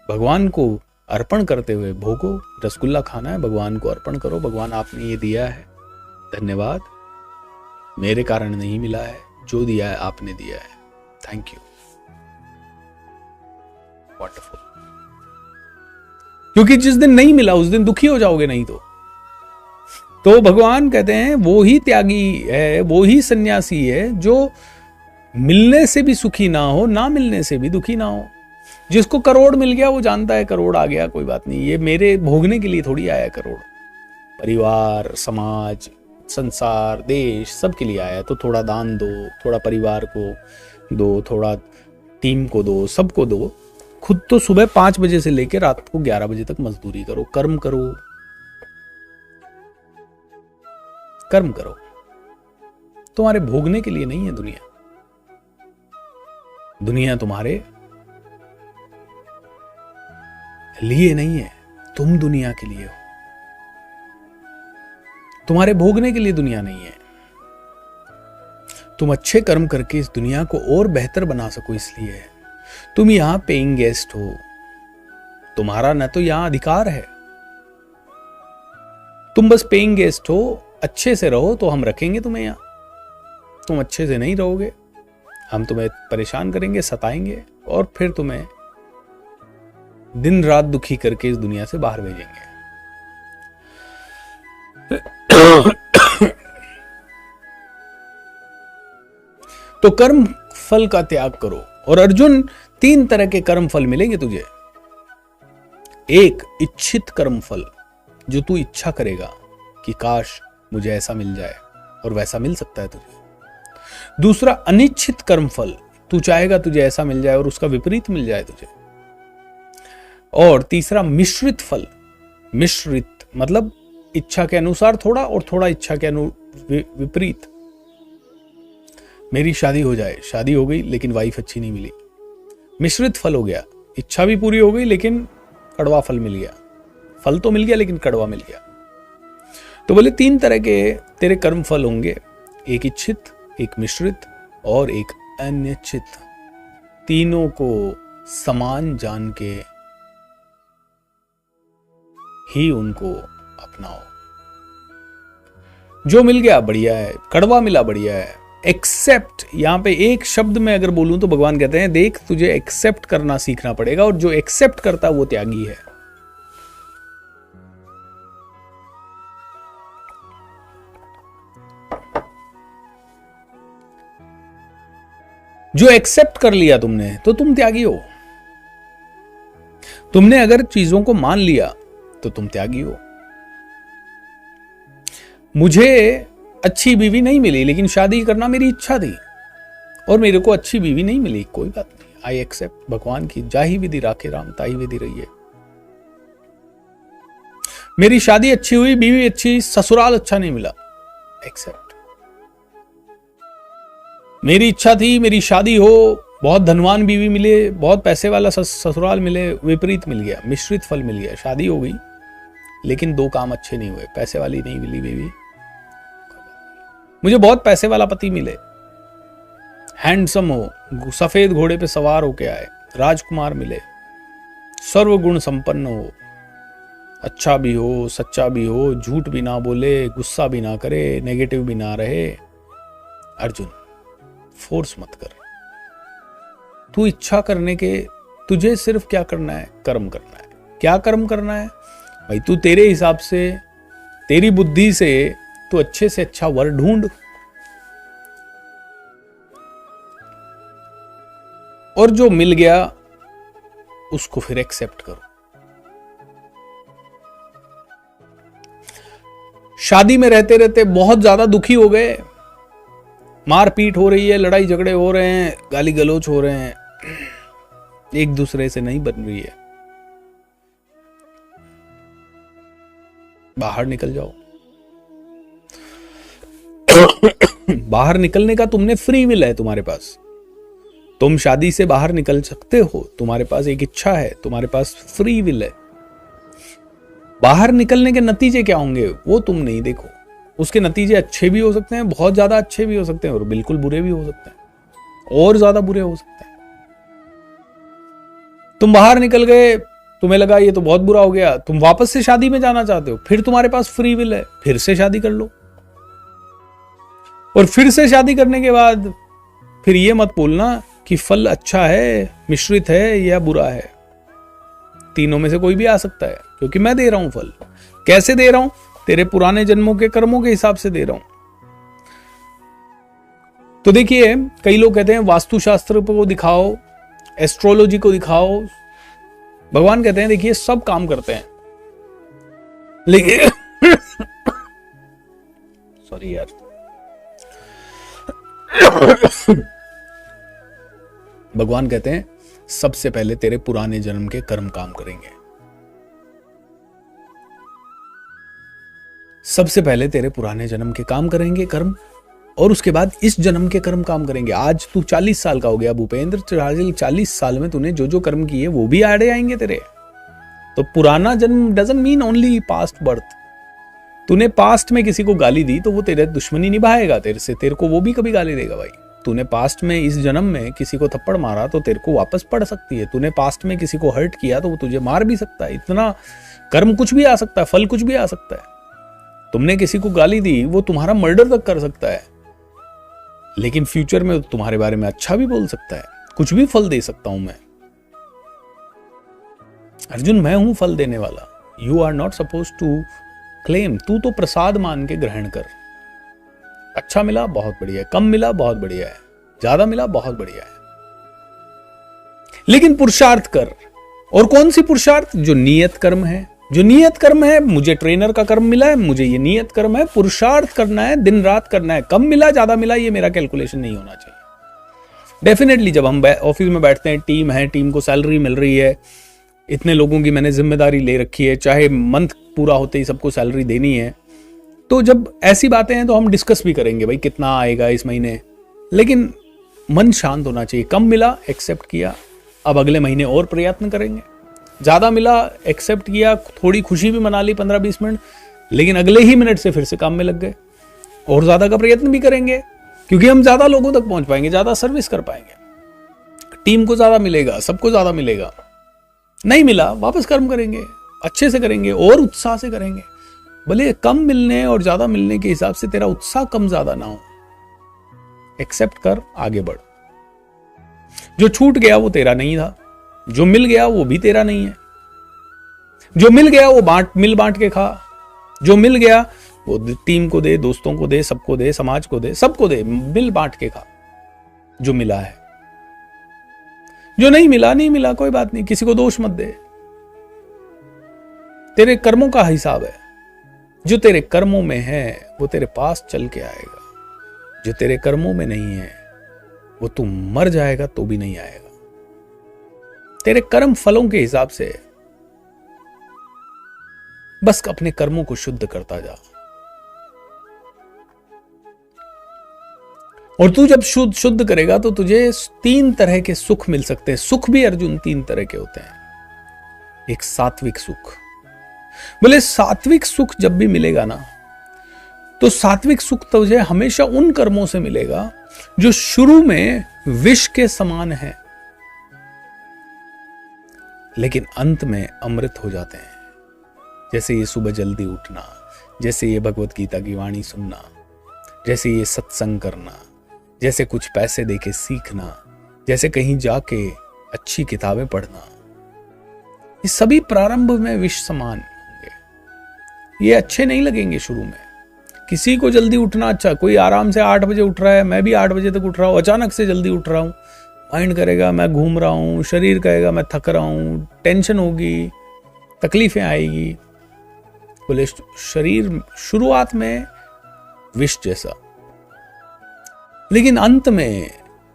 भगवान को अर्पण करते हुए भोगो। रसगुल्ला खाना है, भगवान को अर्पण करो। भगवान आपने ये दिया है, धन्यवाद, मेरे कारण नहीं मिला है, जो दिया है आपने दिया है, थैंक यू, वंडरफुल। क्योंकि जिस दिन नहीं मिला उस दिन दुखी हो जाओगे, नहीं तो भगवान कहते हैं वो ही त्यागी है, वो ही सन्यासी है जो मिलने से भी सुखी ना हो, ना मिलने से भी दुखी ना हो। जिसको करोड़ मिल गया वो जानता है करोड़ आ गया, कोई बात नहीं, ये मेरे भोगने के लिए थोड़ी आया करोड़। परिवार, समाज, संसार, देश सबके लिए आया। तो थोड़ा दान दो, थोड़ा परिवार को दो, थोड़ा टीम को दो, सबको दो। खुद तो सुबह 5 बजे से लेकर रात को 11 बजे तक मजदूरी करो, कर्म करो, कर्म करो। तुम्हारे भोगने के लिए नहीं है दुनिया, दुनिया तुम्हारे लिए नहीं है, तुम दुनिया के लिए हो। तुम्हारे भोगने के लिए दुनिया नहीं है। तुम अच्छे कर्म करके इस दुनिया को और बेहतर बना सको, इसलिए है। तुम यहां पेइंग गेस्ट हो, तुम्हारा न तो यहां अधिकार है, तुम बस पेइंग गेस्ट हो। अच्छे से रहो तो हम रखेंगे तुम्हें यहां। तुम अच्छे से नहीं रहोगे हम तुम्हें परेशान करेंगे, सताएंगे और फिर तुम्हें दिन रात दुखी करके इस दुनिया से बाहर भेजेंगे। तो कर्म फल का त्याग करो। और अर्जुन 3 तरह के कर्म फल मिलेंगे तुझे। एक, इच्छित कर्म फल, जो तू इच्छा करेगा कि काश मुझे ऐसा मिल जाए, और वैसा मिल सकता है तुझे। दूसरा, अनिच्छित कर्म फल, तू चाहेगा तुझे ऐसा मिल जाए और उसका विपरीत मिल जाए तुझे। और तीसरा मिश्रित फल। मिश्रित मतलब इच्छा के अनुसार थोड़ा और थोड़ा इच्छा के विपरीत। मेरी शादी हो जाए, शादी हो गई लेकिन वाइफ अच्छी नहीं मिली, मिश्रित फल हो गया। इच्छा भी पूरी हो गई लेकिन कड़वा फल मिल गया। फल तो मिल गया लेकिन कड़वा मिल गया। तो बोले 3 तरह के तेरे कर्म फल होंगे, एक इच्छित, एक मिश्रित और एक अनिश्चित। तीनों को समान जान के ही उनको अपनाओ। जो मिल गया बढ़िया है, कड़वा मिला बढ़िया है। एक्सेप्ट, यहां पे एक शब्द में अगर बोलूं तो भगवान कहते हैं देख तुझे एक्सेप्ट करना सीखना पड़ेगा, और जो एक्सेप्ट करता है वो त्यागी है। जो एक्सेप्ट कर लिया तुमने तो तुम त्यागी हो। तुमने अगर चीजों को मान लिया तो तुम त्यागी हो। मुझे अच्छी बीवी नहीं मिली लेकिन शादी करना मेरी इच्छा थी, और मेरे को अच्छी बीवी नहीं मिली, कोई बात नहीं, आई एक्सेप्ट। भगवान की जाही विधि राखे राम ताही विधि रहिए। मेरी शादी अच्छी हुई, बीवी अच्छी, ससुराल अच्छा नहीं मिला, एक्सेप्ट। मेरी इच्छा थी मेरी शादी हो, बहुत धनवान बीवी मिले, बहुत पैसे वाला ससुराल मिले, विपरीत मिल गया, मिश्रित फल मिल गया। शादी हो गई लेकिन 2 काम अच्छे नहीं हुए, पैसे वाली नहीं मिली बीवी। मुझे बहुत पैसे वाला पति मिले, हैंडसम हो, सफेद घोड़े पे सवार होके आए, राजकुमार मिले, सर्वगुण संपन्न हो, अच्छा भी हो, सच्चा भी हो, झूठ भी ना बोले, गुस्सा भी ना करे, नेगेटिव भी ना रहे। अर्जुन, फोर्स मत कर। तू इच्छा करने के, तुझे सिर्फ क्या करना है, कर्म करना है। क्या कर्म करना है भाई? तू तेरे हिसाब से, तेरी बुद्धि से तो अच्छे से अच्छा वर ढूंढ, और जो मिल गया उसको फिर एक्सेप्ट करो। शादी में रहते रहते बहुत ज्यादा दुखी हो गए, मारपीट हो रही है, लड़ाई झगड़े हो रहे हैं, गाली गलौज हो रहे हैं, एक दूसरे से नहीं बन रही है, बाहर निकल जाओ। बाहर निकलने का तुमने फ्री विल है तुम्हारे पास। तुम शादी से बाहर निकल सकते हो, तुम्हारे पास एक इच्छा है, तुम्हारे पास फ्री विल है। बाहर निकलने के नतीजे क्या होंगे वो तुम नहीं देखो। उसके नतीजे अच्छे भी हो सकते हैं, बहुत ज्यादा अच्छे भी हो सकते हैं, और बिल्कुल बुरे भी हो सकते हैं, और ज्यादा बुरे हो सकते हैं। तुम बाहर निकल गए, तुम्हें लगा ये तो बहुत बुरा हो गया, तुम वापस से शादी में जाना चाहते हो, फिर तुम्हारे पास फ्री विल है, फिर से शादी कर लो। और फिर से शादी करने के बाद फिर ये मत बोलना कि फल अच्छा है, मिश्रित है या बुरा है। तीनों में से कोई भी आ सकता है, क्योंकि मैं दे रहा हूं फल। कैसे दे रहा हूं? तेरे पुराने जन्मों के कर्मों के हिसाब से दे रहा हूं। तो देखिए, कई लोग कहते हैं वास्तुशास्त्र को दिखाओ, एस्ट्रोलॉजी को दिखाओ। भगवान कहते हैं देखिए सब काम करते हैं, लेकिन सॉरी यार, भगवान कहते हैं सबसे पहले तेरे पुराने जन्म के कर्म काम करेंगे। सबसे पहले तेरे पुराने जन्म के काम करेंगे कर्म, और उसके बाद इस जन्म के कर्म काम करेंगे। आज तू 40 साल का हो गया भूपेंद्र, 40 साल में तूने जो जो कर्म किए वो भी आड़े आएंगे तेरे। तो पुराना जन्म doesn't mean only past birth. तूने पास्ट में किसी को गाली दी तो वो तेरे दुश्मनी निभाएगा तेरे से, तेरे को वो भी कभी गाली देगा भाई। तूने पास्ट में इस जन्म में किसी को थप्पड़ मारा तो तेरे को वापस पड़ सकती है। तूने पास्ट में किसी को हर्ट किया तो वो तुझे मार भी सकता है। इतना कर्म कुछ भी आ सकता है, फल कुछ भी आ सकता है। तुमने किसी को गाली दी, वो तुम्हारा मर्डर तक कर सकता है, लेकिन फ्यूचर में तुम्हारे बारे में अच्छा भी बोल सकता है। कुछ भी फल दे सकता हूं मैं। अर्जुन, मैं हूं फल देने वाला। You are not suppose to claim. तू तो प्रसाद मान के ग्रहण कर। अच्छा मिला बहुत बढ़िया है, कम मिला बहुत बढ़िया है, ज्यादा मिला बहुत बढ़िया है, लेकिन पुरुषार्थ कर। और कौन सी पुरुषार्थ? जो नियत कर्म है। जो नियत कर्म है, मुझे ट्रेनर का कर्म मिला है, मुझे ये नियत कर्म है, पुरुषार्थ करना है, दिन रात करना है। कम मिला ज्यादा मिला ये मेरा कैलकुलेशन नहीं होना चाहिए। डेफिनेटली जब हम ऑफिस में बैठते हैं, टीम है, टीम को सैलरी मिल रही है, इतने लोगों की मैंने जिम्मेदारी ले रखी है, चाहे मंथ पूरा होते ही सबको सैलरी देनी है। तो जब ऐसी बातें हैं तो हम डिस्कस भी करेंगे भाई कितना आएगा इस महीने, लेकिन मन शांत होना चाहिए। कम मिला, एक्सेप्ट किया, अब अगले महीने और प्रयत्न करेंगे। ज़्यादा मिला, एक्सेप्ट किया, थोड़ी खुशी भी मना ली 15-20 मिनट, लेकिन अगले ही मिनट से फिर से काम में लग गए और ज़्यादा का प्रयत्न भी करेंगे, क्योंकि हम ज़्यादा लोगों तक पहुंच पाएंगे, ज़्यादा सर्विस कर पाएंगे, टीम को ज़्यादा मिलेगा, सबको ज़्यादा मिलेगा। नहीं मिला, वापस कर्म करेंगे, अच्छे से करेंगे और उत्साह से करेंगे। भले कम मिलने और ज़्यादा मिलने के हिसाब से तेरा उत्साह कम ज़्यादा ना हो, एक्सेप्ट कर, आगे बढ़। जो छूट गया वो तेरा नहीं था, जो मिल गया वो भी तेरा नहीं है। जो मिल गया वो मिल बांट के खा, जो मिल गया वो टीम को दे, दोस्तों को दे, सबको दे, समाज को दे, सबको दे, मिल बांट के खा जो मिला है। जो नहीं मिला नहीं मिला, कोई बात नहीं, किसी को दोष मत दे, तेरे कर्मों का हिसाब है। जो तेरे कर्मों में है वो तेरे पास चल के आएगा, जो तेरे कर्मों में नहीं है वो तू मर जाएगा तो भी नहीं आएगा। तेरे कर्म फलों के हिसाब से, बस अपने कर्मों को शुद्ध करता जा। और तू जब शुद्ध करेगा तो तुझे 3 तरह के सुख मिल सकते हैं। सुख भी अर्जुन 3 तरह के होते हैं। एक सात्विक सुख, बोले सात्विक सुख जब भी मिलेगा ना, तो सात्विक सुख तुझे हमेशा उन कर्मों से मिलेगा जो शुरू में विष के समान है, लेकिन अंत में अमृत हो जाते हैं। जैसे ये सुबह जल्दी उठना, जैसे ये भगवत गीता की वाणी सुनना, जैसे ये सत्संग करना, जैसे कुछ पैसे देके सीखना, जैसे कहीं जाके अच्छी किताबें पढ़ना, ये सभी प्रारंभ में विष समान होंगे। ये अच्छे नहीं लगेंगे शुरू में। किसी को जल्दी उठना अच्छा, कोई आराम से 8 बजे उठ रहा है, मैं भी 8 बजे तक उठ रहा हूं, अचानक से जल्दी उठ रहा हूं, माइंड करेगा मैं घूम रहा हूं, शरीर कहेगा मैं थक रहा हूं, टेंशन होगी, तकलीफें आएगी। बोले शरीर शुरुआत में विष जैसा, लेकिन अंत में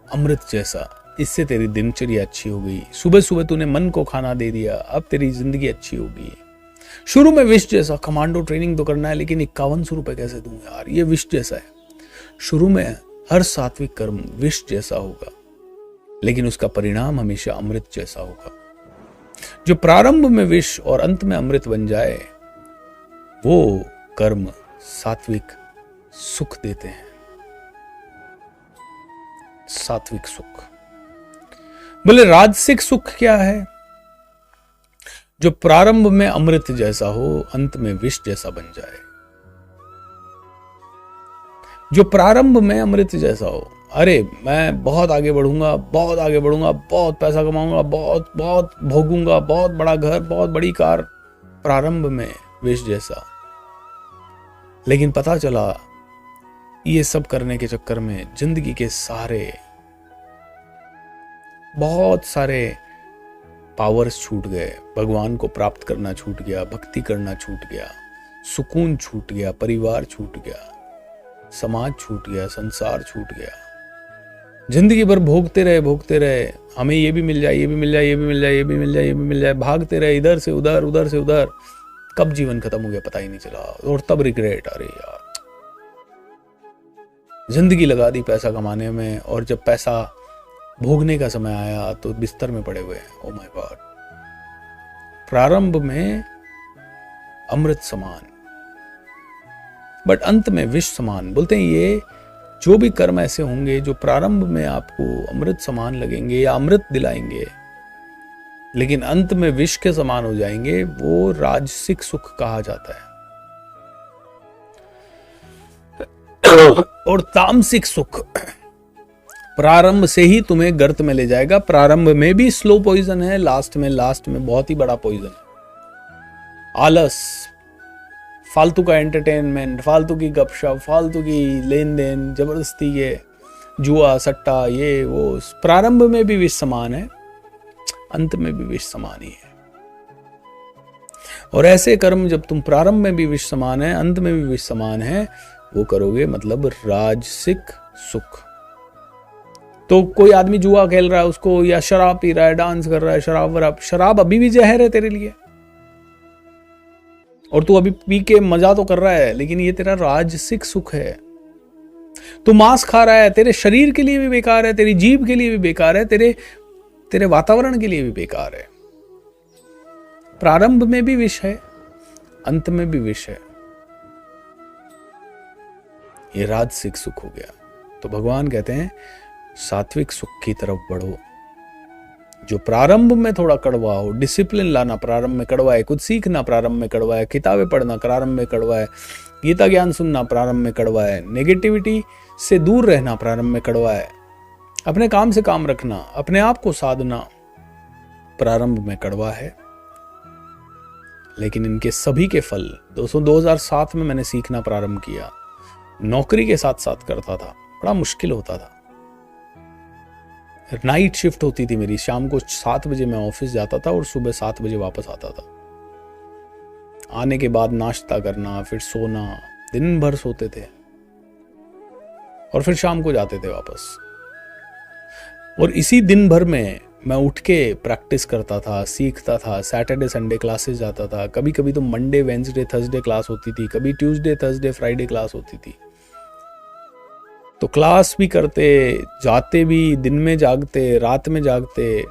अमृत जैसा। इससे तेरी दिनचर्या अच्छी हो गई, सुबह सुबह तूने मन को खाना दे दिया, अब तेरी जिंदगी अच्छी होगी। शुरू में विष जैसा, कमांडो ट्रेनिंग तो करना है, लेकिन 5100 रुपए कैसे दूं यार, ये विष जैसा है। शुरू में हर सात्विक कर्म विष जैसा होगा, लेकिन उसका परिणाम हमेशा अमृत जैसा होगा। जो प्रारंभ में विष और अंत में अमृत बन जाए, वो कर्म सात्विक सुख देते हैं। सात्विक सुख। बोले राजसिक सुख क्या है? जो प्रारंभ में अमृत जैसा हो, अंत में विष जैसा बन जाए। जो प्रारंभ में अमृत जैसा हो, अरे मैं बहुत आगे बढ़ूंगा, बहुत आगे बढ़ूंगा, बहुत पैसा कमाऊंगा, बहुत बहुत भोगूंगा, बहुत बड़ा घर, बहुत बड़ी कार, प्रारंभ में विष जैसा। लेकिन पता चला ये सब करने के चक्कर में जिंदगी के बहुत सारे पावर्स छूट गए, भगवान को प्राप्त करना छूट गया, भक्ति करना छूट गया, सुकून छूट गया, परिवार छूट गया, समाज छूट गया, संसार छूट गया। जिंदगी भर भोगते रहे, हमें ये भी मिल जाए, ये भी मिल जाए, ये भी मिल जाए, ये भी मिल जाए, ये भी मिल जाए, भागते रहे इधर से उधर, उधर से उधर। कब जीवन खत्म हो गया पता ही नहीं चला, और तब रिग्रेट, अरे यार जिंदगी लगा दी पैसा कमाने में, और जब पैसा भोगने का समय आया तो बिस्तर में पड़े हुए हैं। Oh my God. प्रारंभ में अमृत समान, बट अंत में विष समान। बोलते हैं ये जो भी कर्म ऐसे होंगे जो प्रारंभ में आपको अमृत समान लगेंगे या अमृत दिलाएंगे, लेकिन अंत में विष के समान हो जाएंगे, वो राजसिक सुख कहा जाता है। और तामसिक सुख प्रारंभ से ही तुम्हें गर्त में ले जाएगा। प्रारंभ में भी स्लो पॉइजन है, लास्ट में बहुत ही बड़ा पॉइजन है। आलस, फालतू का एंटरटेनमेंट, फालतू की गपशप, फालतू की लेन देन, जबरदस्ती के जुआ सट्टा, ये वो, प्रारंभ में भी विष समान है, अंत में भी विष समान ही है। और ऐसे कर्म जब तुम प्रारंभ में भी विष समान है, अंत में भी विष समान है, वो करोगे, मतलब राजसिक सुख। तो कोई आदमी जुआ खेल रहा है उसको, या शराब पी रहा है, डांस कर रहा है, शराब अभी भी जहर है तेरे लिए, और तू अभी पी के मजा तो कर रहा है, लेकिन ये तेरा राजसिक सुख है। तू मांस खा रहा है, तेरे शरीर के लिए भी बेकार है, तेरी जीभ के लिए भी बेकार है, तेरे वातावरण के लिए भी बेकार है। प्रारंभ में भी विष है, अंत में भी विष है। ये राजसिक सुख हो गया। तो भगवान कहते हैं सात्विक सुख की तरफ बढ़ो, जो प्रारंभ में थोड़ा कड़वा हो। डिसिप्लिन लाना प्रारंभ में कड़वा है, कुछ सीखना प्रारंभ में कड़वा है, किताबें पढ़ना प्रारंभ में कड़वा है, गीता ज्ञान सुनना प्रारंभ में कड़वा है, नेगेटिविटी से दूर रहना प्रारंभ में कड़वा है, अपने काम से काम रखना, अपने आप को साधना प्रारंभ में कड़वा है। लेकिन इनके सभी के फल 2007 में मैंने सीखना प्रारंभ किया। नौकरी के साथ साथ करता था, बड़ा मुश्किल होता था। नाइट शिफ्ट होती थी मेरी, शाम को 7 बजे मैं ऑफिस जाता था और सुबह 7 बजे वापस आता था। आने के बाद नाश्ता करना, फिर सोना, दिन भर सोते थे और फिर शाम को जाते थे वापस। और इसी दिन भर में मैं उठ के प्रैक्टिस करता था, सीखता था, सैटरडे संडे क्लासेस जाता था। कभी कभी तो मंडे वेंसडे थर्सडे क्लास होती थी, कभी ट्यूसडे थर्सडे फ्राइडे क्लास होती थी। तो क्लास भी करते, जाते भी, दिन में जागते, रात में जागते,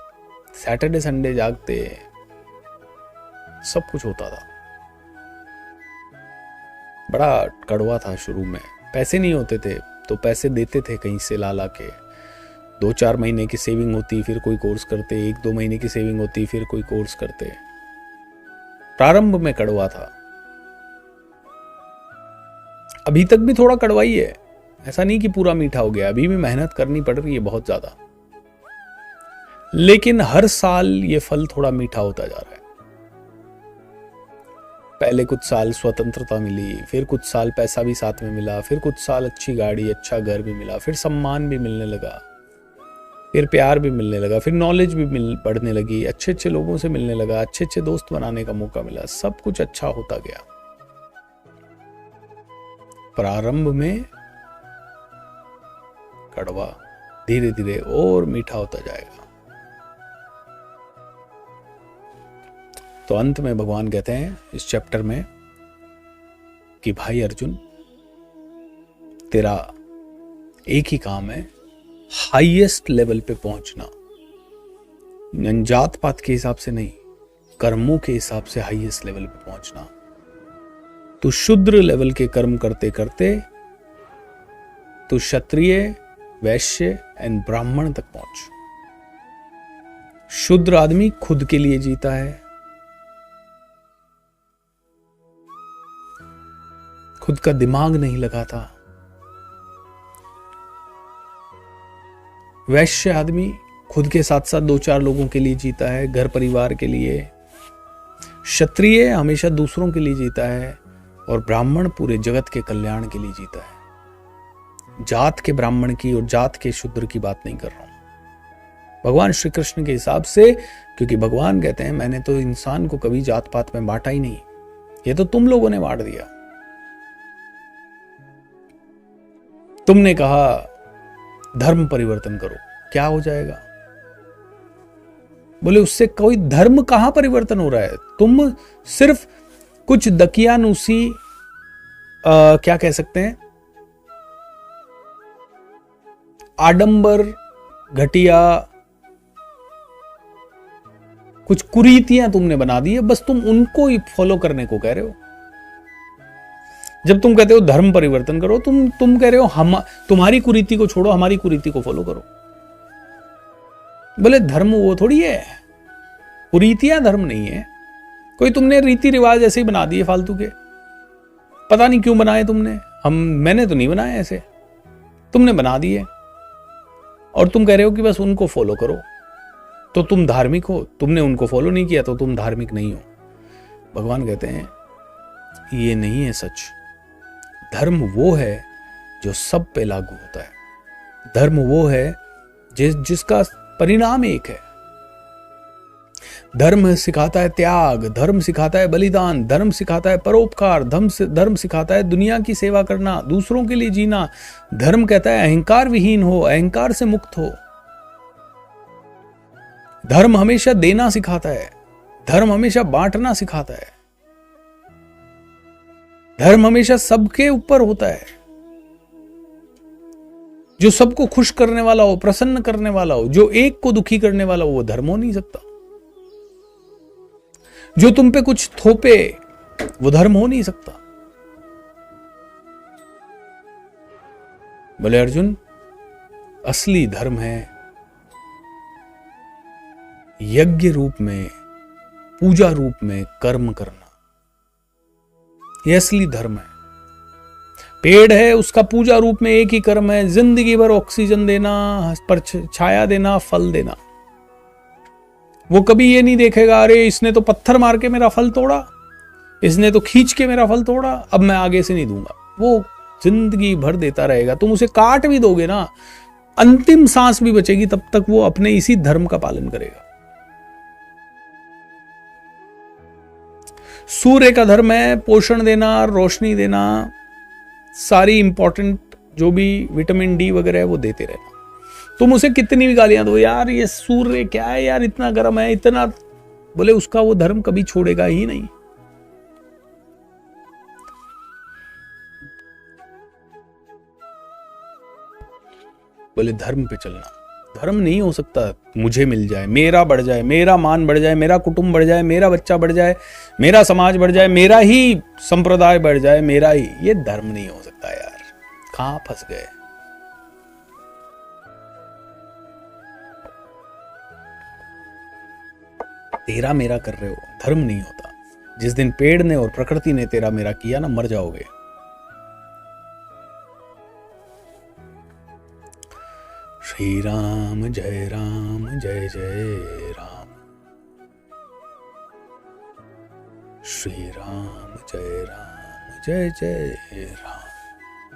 सैटरडे संडे जागते, सब कुछ होता था। बड़ा कड़वा था शुरू में। पैसे नहीं होते थे तो पैसे देते थे कहीं से ला ला के। 2-4 महीने की सेविंग होती, फिर कोई कोर्स करते, 1-2 महीने की सेविंग होती, फिर कोई कोर्स करते। प्रारंभ में कड़वा था, अभी तक भी थोड़ा कड़वा ही है, ऐसा नहीं कि पूरा मीठा हो गया। अभी भी मेहनत करनी पड़ रही है बहुत ज्यादा, लेकिन हर साल ये फल थोड़ा मीठा होता जा रहा है। पहले कुछ साल स्वतंत्रता मिली, फिर कुछ साल पैसा भी साथ में मिला, फिर कुछ साल अच्छी गाड़ी, अच्छा घर भी मिला, फिर सम्मान भी मिलने लगा, फिर प्यार भी मिलने लगा, फिर नॉलेज भी बढ़ने लगी, अच्छे अच्छे लोगों से मिलने लगा, अच्छे अच्छे दोस्त बनाने का मौका मिला, सब कुछ अच्छा होता गया। प्रारंभ में कड़वा, धीरे धीरे और मीठा होता जाएगा। तो अंत में भगवान कहते हैं इस चैप्टर में कि भाई अर्जुन, तेरा एक ही काम है, हाईएस्ट लेवल पे पहुंचना। जात पात के हिसाब से नहीं, कर्मों के हिसाब से हाईएस्ट लेवल पे पहुंचना। तू शूद्र लेवल के कर्म करते करते तू क्षत्रिय, वैश्य एंड ब्राह्मण तक पहुंच। शूद्र आदमी खुद के लिए जीता है, खुद का दिमाग नहीं लगाता। वैश्य आदमी खुद के साथ साथ 2-4 लोगों के लिए जीता है, घर परिवार के लिए। क्षत्रिय हमेशा दूसरों के लिए जीता है, और ब्राह्मण पूरे जगत के कल्याण के लिए जीता है। जात के ब्राह्मण की और जात के शूद्र की बात नहीं कर रहा हूं, भगवान श्री कृष्ण के हिसाब से, क्योंकि भगवान कहते हैं मैंने तो इंसान को कभी जात पात में बांटा ही नहीं, ये तो तुम लोगों ने बांट दिया। तुमने कहा धर्म परिवर्तन करो, क्या हो जाएगा? बोले उससे कोई धर्म कहां परिवर्तन हो रहा है? तुम सिर्फ कुछ दकियानूसी क्या कह सकते हैं, आडंबर, घटिया कुछ कुरीतियां तुमने बना दी है, बस तुम उनको ही फॉलो करने को कह रहे हो। जब तुम कहते हो धर्म परिवर्तन करो, तुम कह रहे हो हम तुम्हारी कुरीति को छोड़ो, हमारी कुरीति को फॉलो करो। बोले धर्म वो थोड़ी है, कुरीतियां धर्म नहीं है। कोई तुमने रीति रिवाज ऐसे ही बना दिए फालतू के, पता नहीं क्यों बनाए तुमने, मैंने तो नहीं बनाए ऐसे, तुमने बना दिए, और तुम कह रहे हो कि बस उनको फॉलो करो, तो तुम धार्मिक हो। तुमने उनको फॉलो नहीं किया तो तुम धार्मिक नहीं हो। भगवान कहते हैं ये नहीं है सच। धर्म वो है जो सब पे लागू होता है। धर्म वो है जिसका परिणाम एक है। धर्म सिखाता है त्याग, धर्म सिखाता है बलिदान, धर्म सिखाता है परोपकार, धर्म सिखाता है दुनिया की सेवा करना, दूसरों के लिए जीना। धर्म कहता है अहंकार विहीन हो, अहंकार से मुक्त हो। धर्म हमेशा देना सिखाता है, धर्म हमेशा बांटना सिखाता है, धर्म हमेशा सबके ऊपर होता है। जो सबको खुश करने वाला हो, प्रसन्न करने वाला हो, जो एक को दुखी करने वाला हो, वो धर्म हो नहीं सकता। जो तुम पे कुछ थोपे वो धर्म हो नहीं सकता। बोले अर्जुन, असली धर्म है यज्ञ रूप में, पूजा रूप में कर्म करना। यह असली धर्म है। पेड़ है, उसका पूजा रूप में एक ही कर्म है, जिंदगी भर ऑक्सीजन देना, पर छाया देना, फल देना। वो कभी ये नहीं देखेगा अरे इसने तो पत्थर मार के मेरा फल तोड़ा, इसने तो खींच के मेरा फल तोड़ा, अब मैं आगे से नहीं दूंगा। वो जिंदगी भर देता रहेगा। तुम उसे काट भी दोगे ना, अंतिम सांस भी बचेगी, तब तक वो अपने इसी धर्म का पालन करेगा। सूर्य का धर्म है पोषण देना, रोशनी देना, सारी इंपॉर्टेंट जो भी विटामिन डी वगैरह है वो देते रहना। तुम उसे कितनी भी गालियां दो, यार ये सूर्य क्या है यार, इतना गर्म है, इतना, बोले उसका वो धर्म कभी छोड़ेगा ही नहीं। बोले धर्म पे चलना। धर्म नहीं हो सकता मुझे मिल जाए, मेरा बढ़ जाए, मेरा मान बढ़ जाए, मेरा कुटुंब बढ़ जाए, मेरा बच्चा बढ़ जाए, मेरा समाज बढ़ जाए, मेरा ही संप्रदाय बढ़ जाए, मेरा ही, ये धर्म नहीं हो सकता यार। कहां फंस गए। तेरा मेरा कर रहे हो, धर्म नहीं होता। जिस दिन पेड़ ने और प्रकृति ने तेरा मेरा किया ना, मर जाओगे। श्री राम जय जय राम, श्री राम जय जय राम।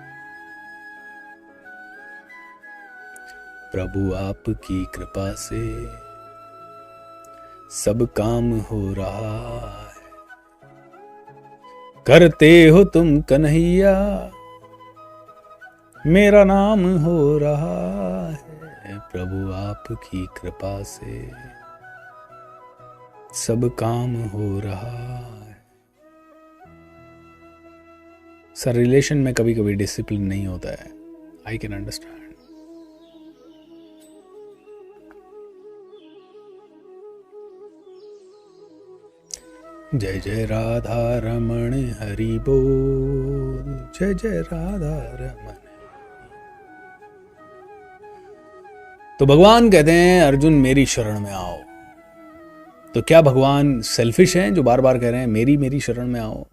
प्रभु आपकी कृपा से सब काम हो रहा है, करते हो तुम कन्हैया, मेरा नाम हो रहा है। प्रभु आपकी कृपा से सब काम हो रहा है। सर रिलेशन में कभी कभी डिसिप्लिन नहीं होता है, आई कैन अंडरस्टैंड। जय जय राधा रमण हरि बोल, जय जय राधा रमण। तो भगवान कहते हैं अर्जुन मेरी शरण में आओ। तो क्या भगवान सेल्फिश हैं जो बार बार कह रहे हैं मेरी मेरी शरण में आओ?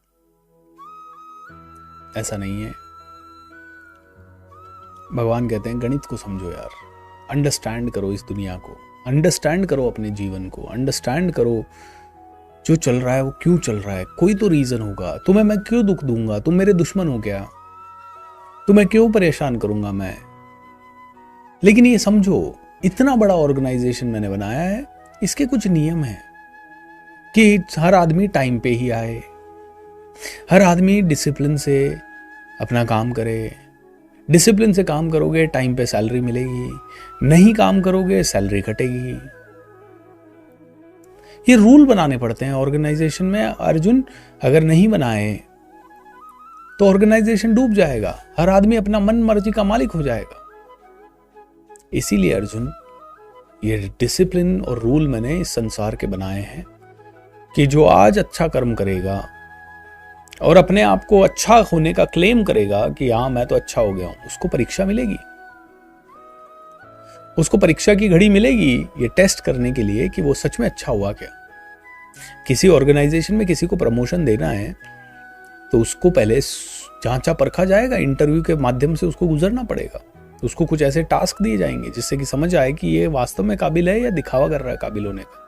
ऐसा नहीं है। भगवान कहते हैं गणित को समझो यार, अंडरस्टैंड करो इस दुनिया को, अंडरस्टैंड करो अपने जीवन को, अंडरस्टैंड करो जो चल रहा है वो क्यों चल रहा है। कोई तो रीजन होगा। तुम्हें मैं क्यों दुख दूंगा? तुम मेरे दुश्मन हो क्या? तुम्हें क्यों परेशान करूंगा मैं? लेकिन ये समझो, इतना बड़ा ऑर्गेनाइजेशन मैंने बनाया है, इसके कुछ नियम हैं कि हर आदमी टाइम पे ही आए, हर आदमी डिसिप्लिन से अपना काम करे। डिसिप्लिन से काम करोगे टाइम पे सैलरी मिलेगी, नहीं काम करोगे सैलरी कटेगी। ये रूल बनाने पड़ते हैं ऑर्गेनाइजेशन में अर्जुन। अगर नहीं बनाए तो ऑर्गेनाइजेशन डूब जाएगा, हर आदमी अपना मन मर्जी का मालिक हो जाएगा। इसीलिए अर्जुन ये डिसिप्लिन और रूल मैंने इस संसार के बनाए हैं कि जो आज अच्छा कर्म करेगा और अपने आप को अच्छा होने का क्लेम करेगा कि हाँ मैं तो अच्छा हो गया हूं, उसको परीक्षा मिलेगी, उसको परीक्षा की घड़ी मिलेगी ये टेस्ट करने के लिए कि वो सच में अच्छा हुआ क्या। किसी ऑर्गेनाइजेशन में किसी को प्रमोशन देना है तो उसको पहले जांचा परखा जाएगा, इंटरव्यू के माध्यम से उसको गुजरना पड़ेगा। उसको कुछ ऐसे टास्क दिए जाएंगे जिससे कि समझ आए कि ये वास्तव में काबिल है या दिखावा कर रहा है काबिल होने का।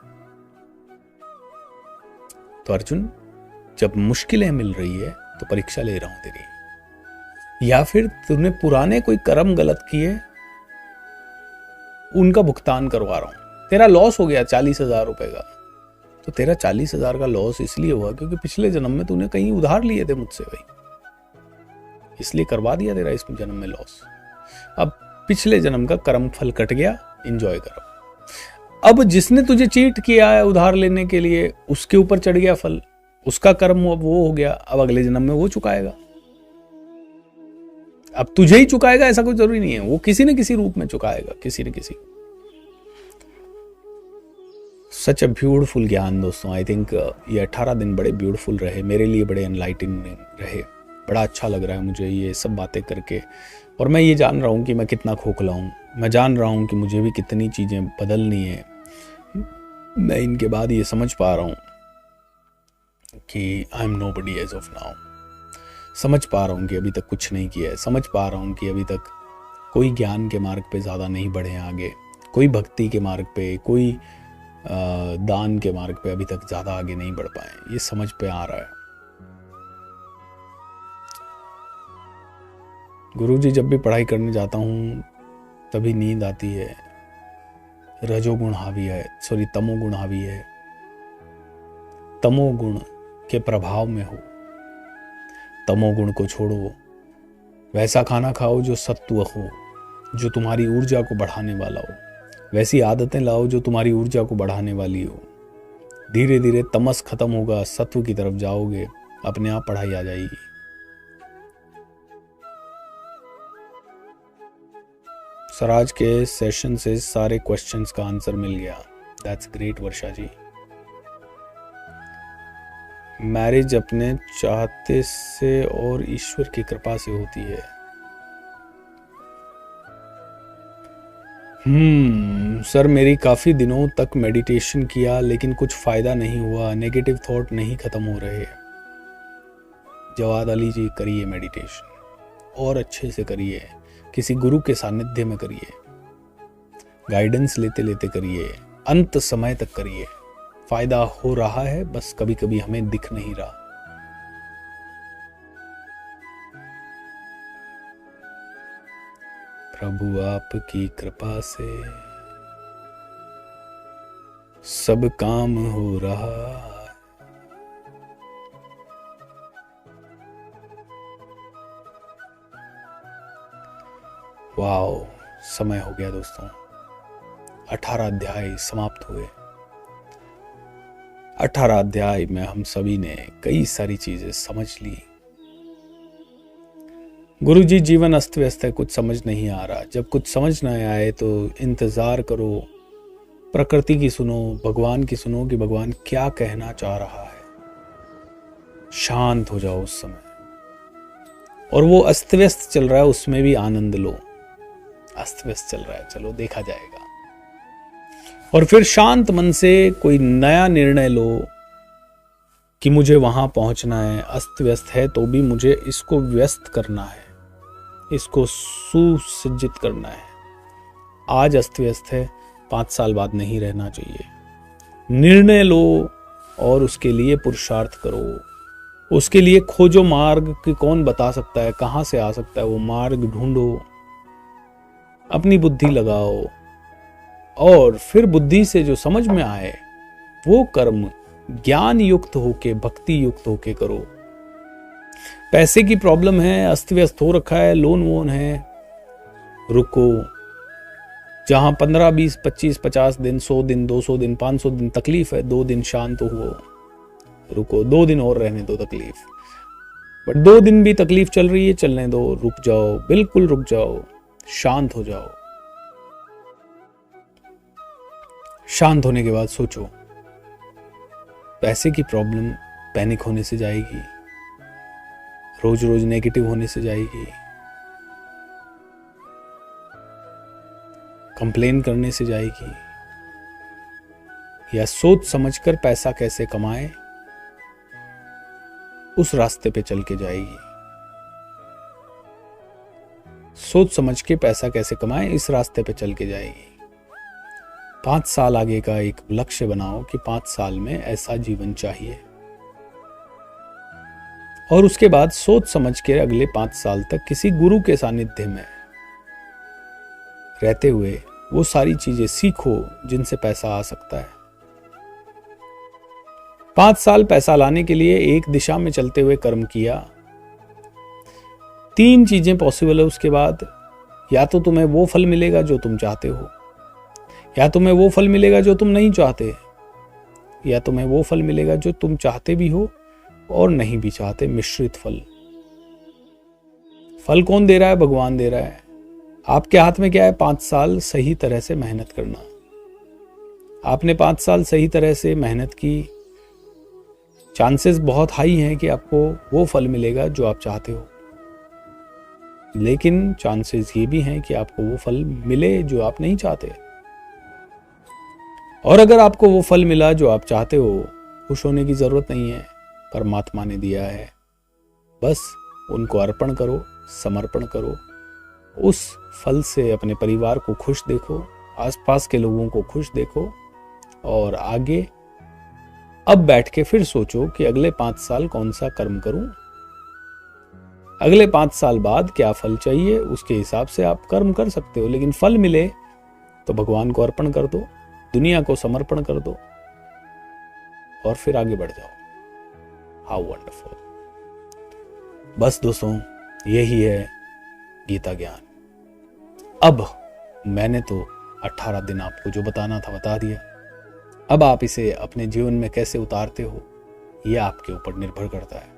तो अर्जुन जब मुश्किलें मिल रही है तो परीक्षा ले रहा हूं तेरी, या फिर तूने पुराने कोई कर्म गलत किए उनका भुगतान करवा रहा हूं। तेरा लॉस हो गया 40,000 रुपए का, तो तेरा 40,000 का लॉस इसलिए हुआ क्योंकि पिछले जन्म में तूने कहीं उधार लिए थे मुझसे भाई, इसलिए करवा दिया तेरा इस जन्म में लॉस। अब पिछले जन्म का कर्म फल कट गया, एंजॉय करो। अब जिसने तुझे चीट किया है उधार लेने के लिए, उसके ऊपर चढ़ गया फल, उसका कर्म अब वो हो गया, अब अगले जन्म में वो चुकाएगा। अब तुझे ही चुकाएगा ऐसा कोई जरूरी नहीं है, वो किसी न किसी रूप में चुकाएगा, किसी न किसी। सच अ ब्यूटीफुल ज्ञान दोस्तों। आई थिंक ये 18 दिन बड़े ब्यूटीफुल रहे, मेरे लिए बड़े एनलाइटनिंग रहे। बड़ा अच्छा लग रहा है मुझे ये सब बातें करके, और मैं ये जान रहा हूँ कि मैं कितना खोखला हूँ, मैं जान रहा हूँ कि मुझे भी कितनी चीज़ें बदलनी है। मैं इनके बाद ये समझ पा रहा हूँ कि I am nobody as of now. समझ पा रहा हूँ कि अभी तक कुछ नहीं किया है, समझ पा रहा हूँ कि अभी तक कोई ज्ञान के मार्ग पे ज़्यादा नहीं बढ़े आगे, कोई भक्ति के मार्ग पे, कोई दान के मार्ग पे अभी तक ज़्यादा आगे नहीं बढ़ पाए। ये समझ पे आ रहा है। गुरुजी, जब भी पढ़ाई करने जाता हूँ तभी नींद आती है, रजोगुण हावी है, सॉरी तमोगुण हावी है। तमोगुण के प्रभाव में हो, तमोगुण को छोड़ो, वैसा खाना खाओ जो सत्व हो, जो तुम्हारी ऊर्जा को बढ़ाने वाला हो, वैसी आदतें लाओ जो तुम्हारी ऊर्जा को बढ़ाने वाली हो। धीरे धीरे तमस खत्म होगा, सत्व की तरफ जाओगे, अपने आप पढ़ाई आ जाएगी। सराज के सेशन से सारे क्वेश्चंस का आंसर मिल गया। That's great Varsha ji. Marriage अपने चाहते से और ईश्वर की कृपा से होती है। सर, मेरी काफ़ी दिनों तक मेडिटेशन किया लेकिन कुछ फ़ायदा नहीं हुआ, नेगेटिव थॉट नहीं ख़त्म हो रहे। जवाद अली जी, करिए मेडिटेशन और अच्छे से करिए, किसी गुरु के सानिध्य में करिए, गाइडेंस लेते लेते करिए, अंत समय तक करिए। फ़ायदा हो रहा है, बस कभी कभी हमें दिख नहीं रहा। प्रभु आपकी कृपा से सब काम हो रहा है। वाओ, समय हो गया दोस्तों। 18 अध्याय समाप्त हुए। 18 अध्याय में हम सभी ने कई सारी चीजें समझ ली। गुरुजी, जीवन अस्त व्यस्त है, कुछ समझ नहीं आ रहा। जब कुछ समझ ना आए तो इंतजार करो, प्रकृति की सुनो, भगवान की सुनो कि भगवान क्या कहना चाह रहा है। शांत हो जाओ उस समय, और वो अस्त व्यस्त चल रहा है उसमें भी आनंद लो। अस्त व्यस्त चल रहा है, चलो देखा जाएगा। और फिर शांत मन से कोई नया निर्णय लो कि मुझे वहां पहुंचना है। अस्त व्यस्त है तो भी मुझे इसको व्यस्त करना है, इसको सुसज्जित करना है। आज अस्त व्यस्त है, 5 साल बाद नहीं रहना चाहिए। निर्णय लो और उसके लिए पुरुषार्थ करो। उसके लिए खोजो मार्ग कि कौन बता सकता है, कहां से आ सकता है वो मार्ग, ढूंढो, अपनी बुद्धि लगाओ, और फिर बुद्धि से जो समझ में आए वो कर्म ज्ञान युक्त होके, भक्ति युक्त होके करो। पैसे की प्रॉब्लम है, अस्त व्यस्त हो रखा है, लोन वोन है, रुको। जहां 15, 20, 25, 50 दिन, 100 दिन, 200 दिन, 500 दिन तकलीफ है, 2 दिन शांत हो, रुको। 2 दिन और रहने दो तकलीफ, बट 2 दिन भी तकलीफ चल रही है, चलने दो, रुक जाओ, बिल्कुल रुक जाओ, शांत हो जाओ। शांत होने के बाद सोचो, पैसे की प्रॉब्लम पैनिक होने से जाएगी, रोज रोज नेगेटिव होने से जाएगी, कंप्लेन करने से जाएगी, या सोच समझकर पैसा कैसे कमाए उस रास्ते पे चल के जाएगी। सोच समझ के पैसा कैसे कमाए इस रास्ते पे चल के जाएगी। 5 साल आगे का एक लक्ष्य बनाओ कि 5 साल में ऐसा जीवन चाहिए, और उसके बाद सोच समझ के अगले 5 साल तक किसी गुरु के सानिध्य में रहते हुए वो सारी चीजें सीखो जिनसे पैसा आ सकता है। 5 साल पैसा लाने के लिए एक दिशा में चलते हुए कर्म किया, 3 चीजें पॉसिबल है उसके बाद। या तो तुम्हें वो फल मिलेगा जो तुम चाहते हो, या तुम्हें वो फल मिलेगा जो तुम नहीं चाहते, या तुम्हें वो फल मिलेगा जो तुम चाहते भी हो और नहीं भी चाहते, मिश्रित फल। फल कौन दे रहा है? भगवान दे रहा है। आपके हाथ में क्या है? 5 साल सही तरह से मेहनत करना। आपने 5 साल सही तरह से मेहनत की, चांसेस बहुत हाई हैं कि आपको वो फल मिलेगा जो आप चाहते हो, लेकिन चांसेस ये भी हैं कि आपको वो फल मिले जो आप नहीं चाहते। और अगर आपको वो फल मिला जो आप चाहते हो, खुश होने की जरूरत नहीं है, परमात्मा ने दिया है, बस उनको अर्पण करो, समर्पण करो। उस फल से अपने परिवार को खुश देखो, आसपास के लोगों को खुश देखो, और आगे अब बैठ के फिर सोचो कि अगले 5 साल कौन सा कर्म करूं, अगले 5 साल बाद क्या फल चाहिए, उसके हिसाब से आप कर्म कर सकते हो। लेकिन फल मिले तो भगवान को अर्पण कर दो, दुनिया को समर्पण कर दो, और फिर आगे बढ़ जाओ। How wonderful. बस दोस्तों, यही है गीता ज्ञान। अब मैंने तो 18 दिन आपको जो बताना था बता दिया। अब आप इसे अपने जीवन में कैसे उतारते हो, यह आपके ऊपर निर्भर करता है।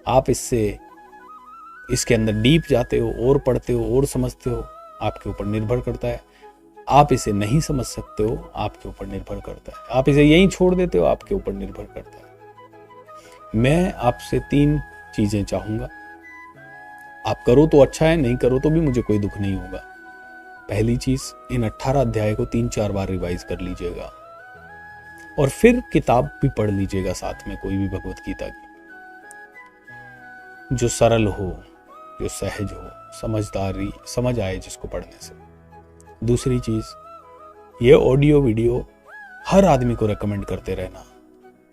आप इसके अंदर डीप जाते हो, और पढ़ते हो, और समझते हो, आपके ऊपर निर्भर करता है। आप इसे नहीं समझ सकते हो, आपके ऊपर निर्भर करता है। आप इसे यहीं छोड़ देते हो, आपके ऊपर निर्भर करता है। मैं आपसे 3 चीजें चाहूंगा। आप करो तो अच्छा है, नहीं करो तो भी मुझे कोई दुख नहीं होगा। पहली चीज, इन 18 अध्याय को 3-4 बार रिवाइज कर लीजिएगा, और फिर किताब भी पढ़ लीजिएगा साथ में, कोई भी भगवत गीता की, जो सरल हो, जो सहज हो, समझ आए जिसको पढ़ने से। दूसरी चीज, ये ऑडियो वीडियो हर आदमी को रेकमेंड करते रहना,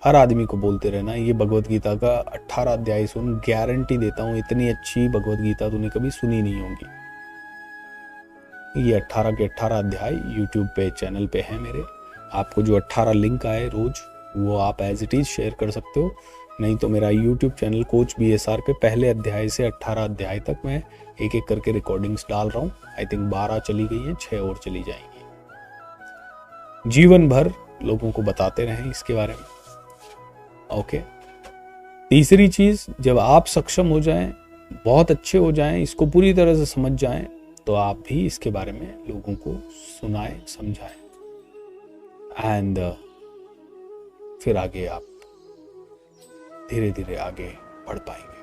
हर आदमी को बोलते रहना, ये भगवत गीता का 18 अध्याय सुन, गारंटी देता हूं इतनी अच्छी भगवत गीता तूने कभी सुनी नहीं होगी। ये 18 के 18 अध्याय यूट्यूब पे चैनल पे है मेरे। आपको जो 18 लिंक आए रोज, वो आप एज इट इज शेयर कर सकते हो। नहीं तो मेरा यूट्यूब चैनल कोच BSR पे पहले अध्याय से 18 अध्याय तक मैं एक एक करके रिकॉर्डिंग्स डाल रहा हूँ। आई थिंक 12 चली गई हैं, 6 और चली जाएंगी। जीवन भर लोगों को बताते रहें इसके बारे में। ओके। तीसरी चीज, जब आप सक्षम हो जाएं, बहुत अच्छे हो जाएं, इसको पूरी तरह से समझ जाएं, तो आप भी इसके बारे में लोगों को सुनाएं, समझाएं, एंड फिर आगे आप धीरे धीरे आगे बढ़ पाएंगे।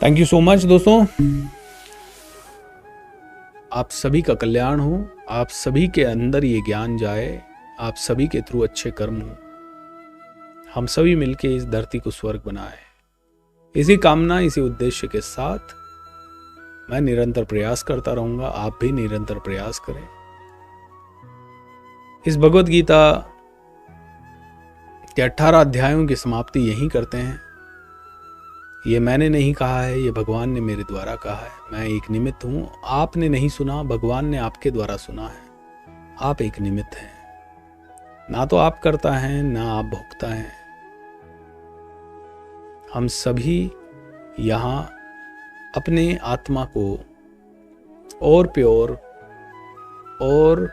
थैंक यू सो मच दोस्तों। आप सभी का कल्याण हो, आप सभी के अंदर ये ज्ञान जाए, आप सभी के थ्रू अच्छे कर्म हो, हम सभी मिलके इस धरती को स्वर्ग बनाए। इसी कामना, इसी उद्देश्य के साथ मैं निरंतर प्रयास करता रहूंगा। आप भी निरंतर प्रयास करें। इस भगवत गीता के 18 अध्यायों की समाप्ति यहीं करते हैं। ये मैंने नहीं कहा है, ये भगवान ने मेरे द्वारा कहा है। मैं एक निमित्त हूं। आपने नहीं सुना, भगवान ने आपके द्वारा सुना है। आप एक निमित्त हैं। ना तो आप करता है, ना आप भोगता है। हम सभी यहाँ अपने आत्मा को और प्योर और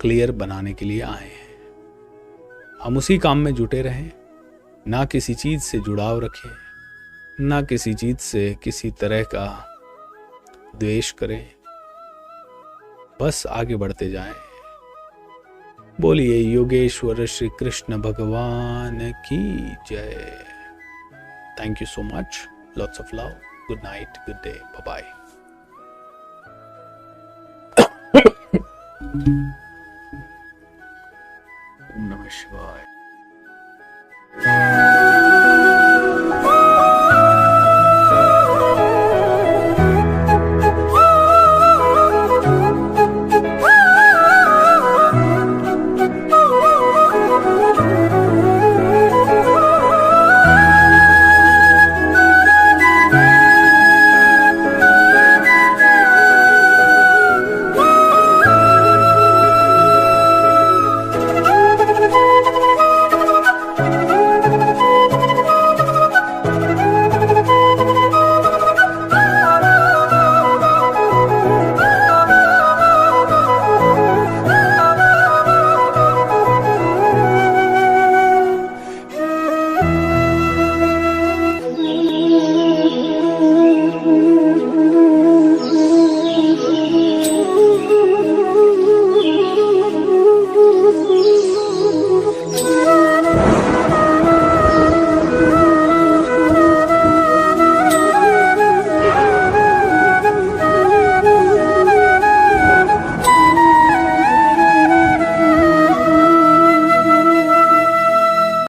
क्लियर बनाने के लिए आए हैं। हम उसी काम में जुटे रहें, ना किसी चीज से जुड़ाव रखें, ना किसी चीज से किसी तरह का द्वेष करें, बस आगे बढ़ते जाएं। बोलिए योगेश्वर श्री कृष्ण भगवान की जय। Thank you so much. Lots of love. Good night, good day, bye bye. ओम नमः शिवाय।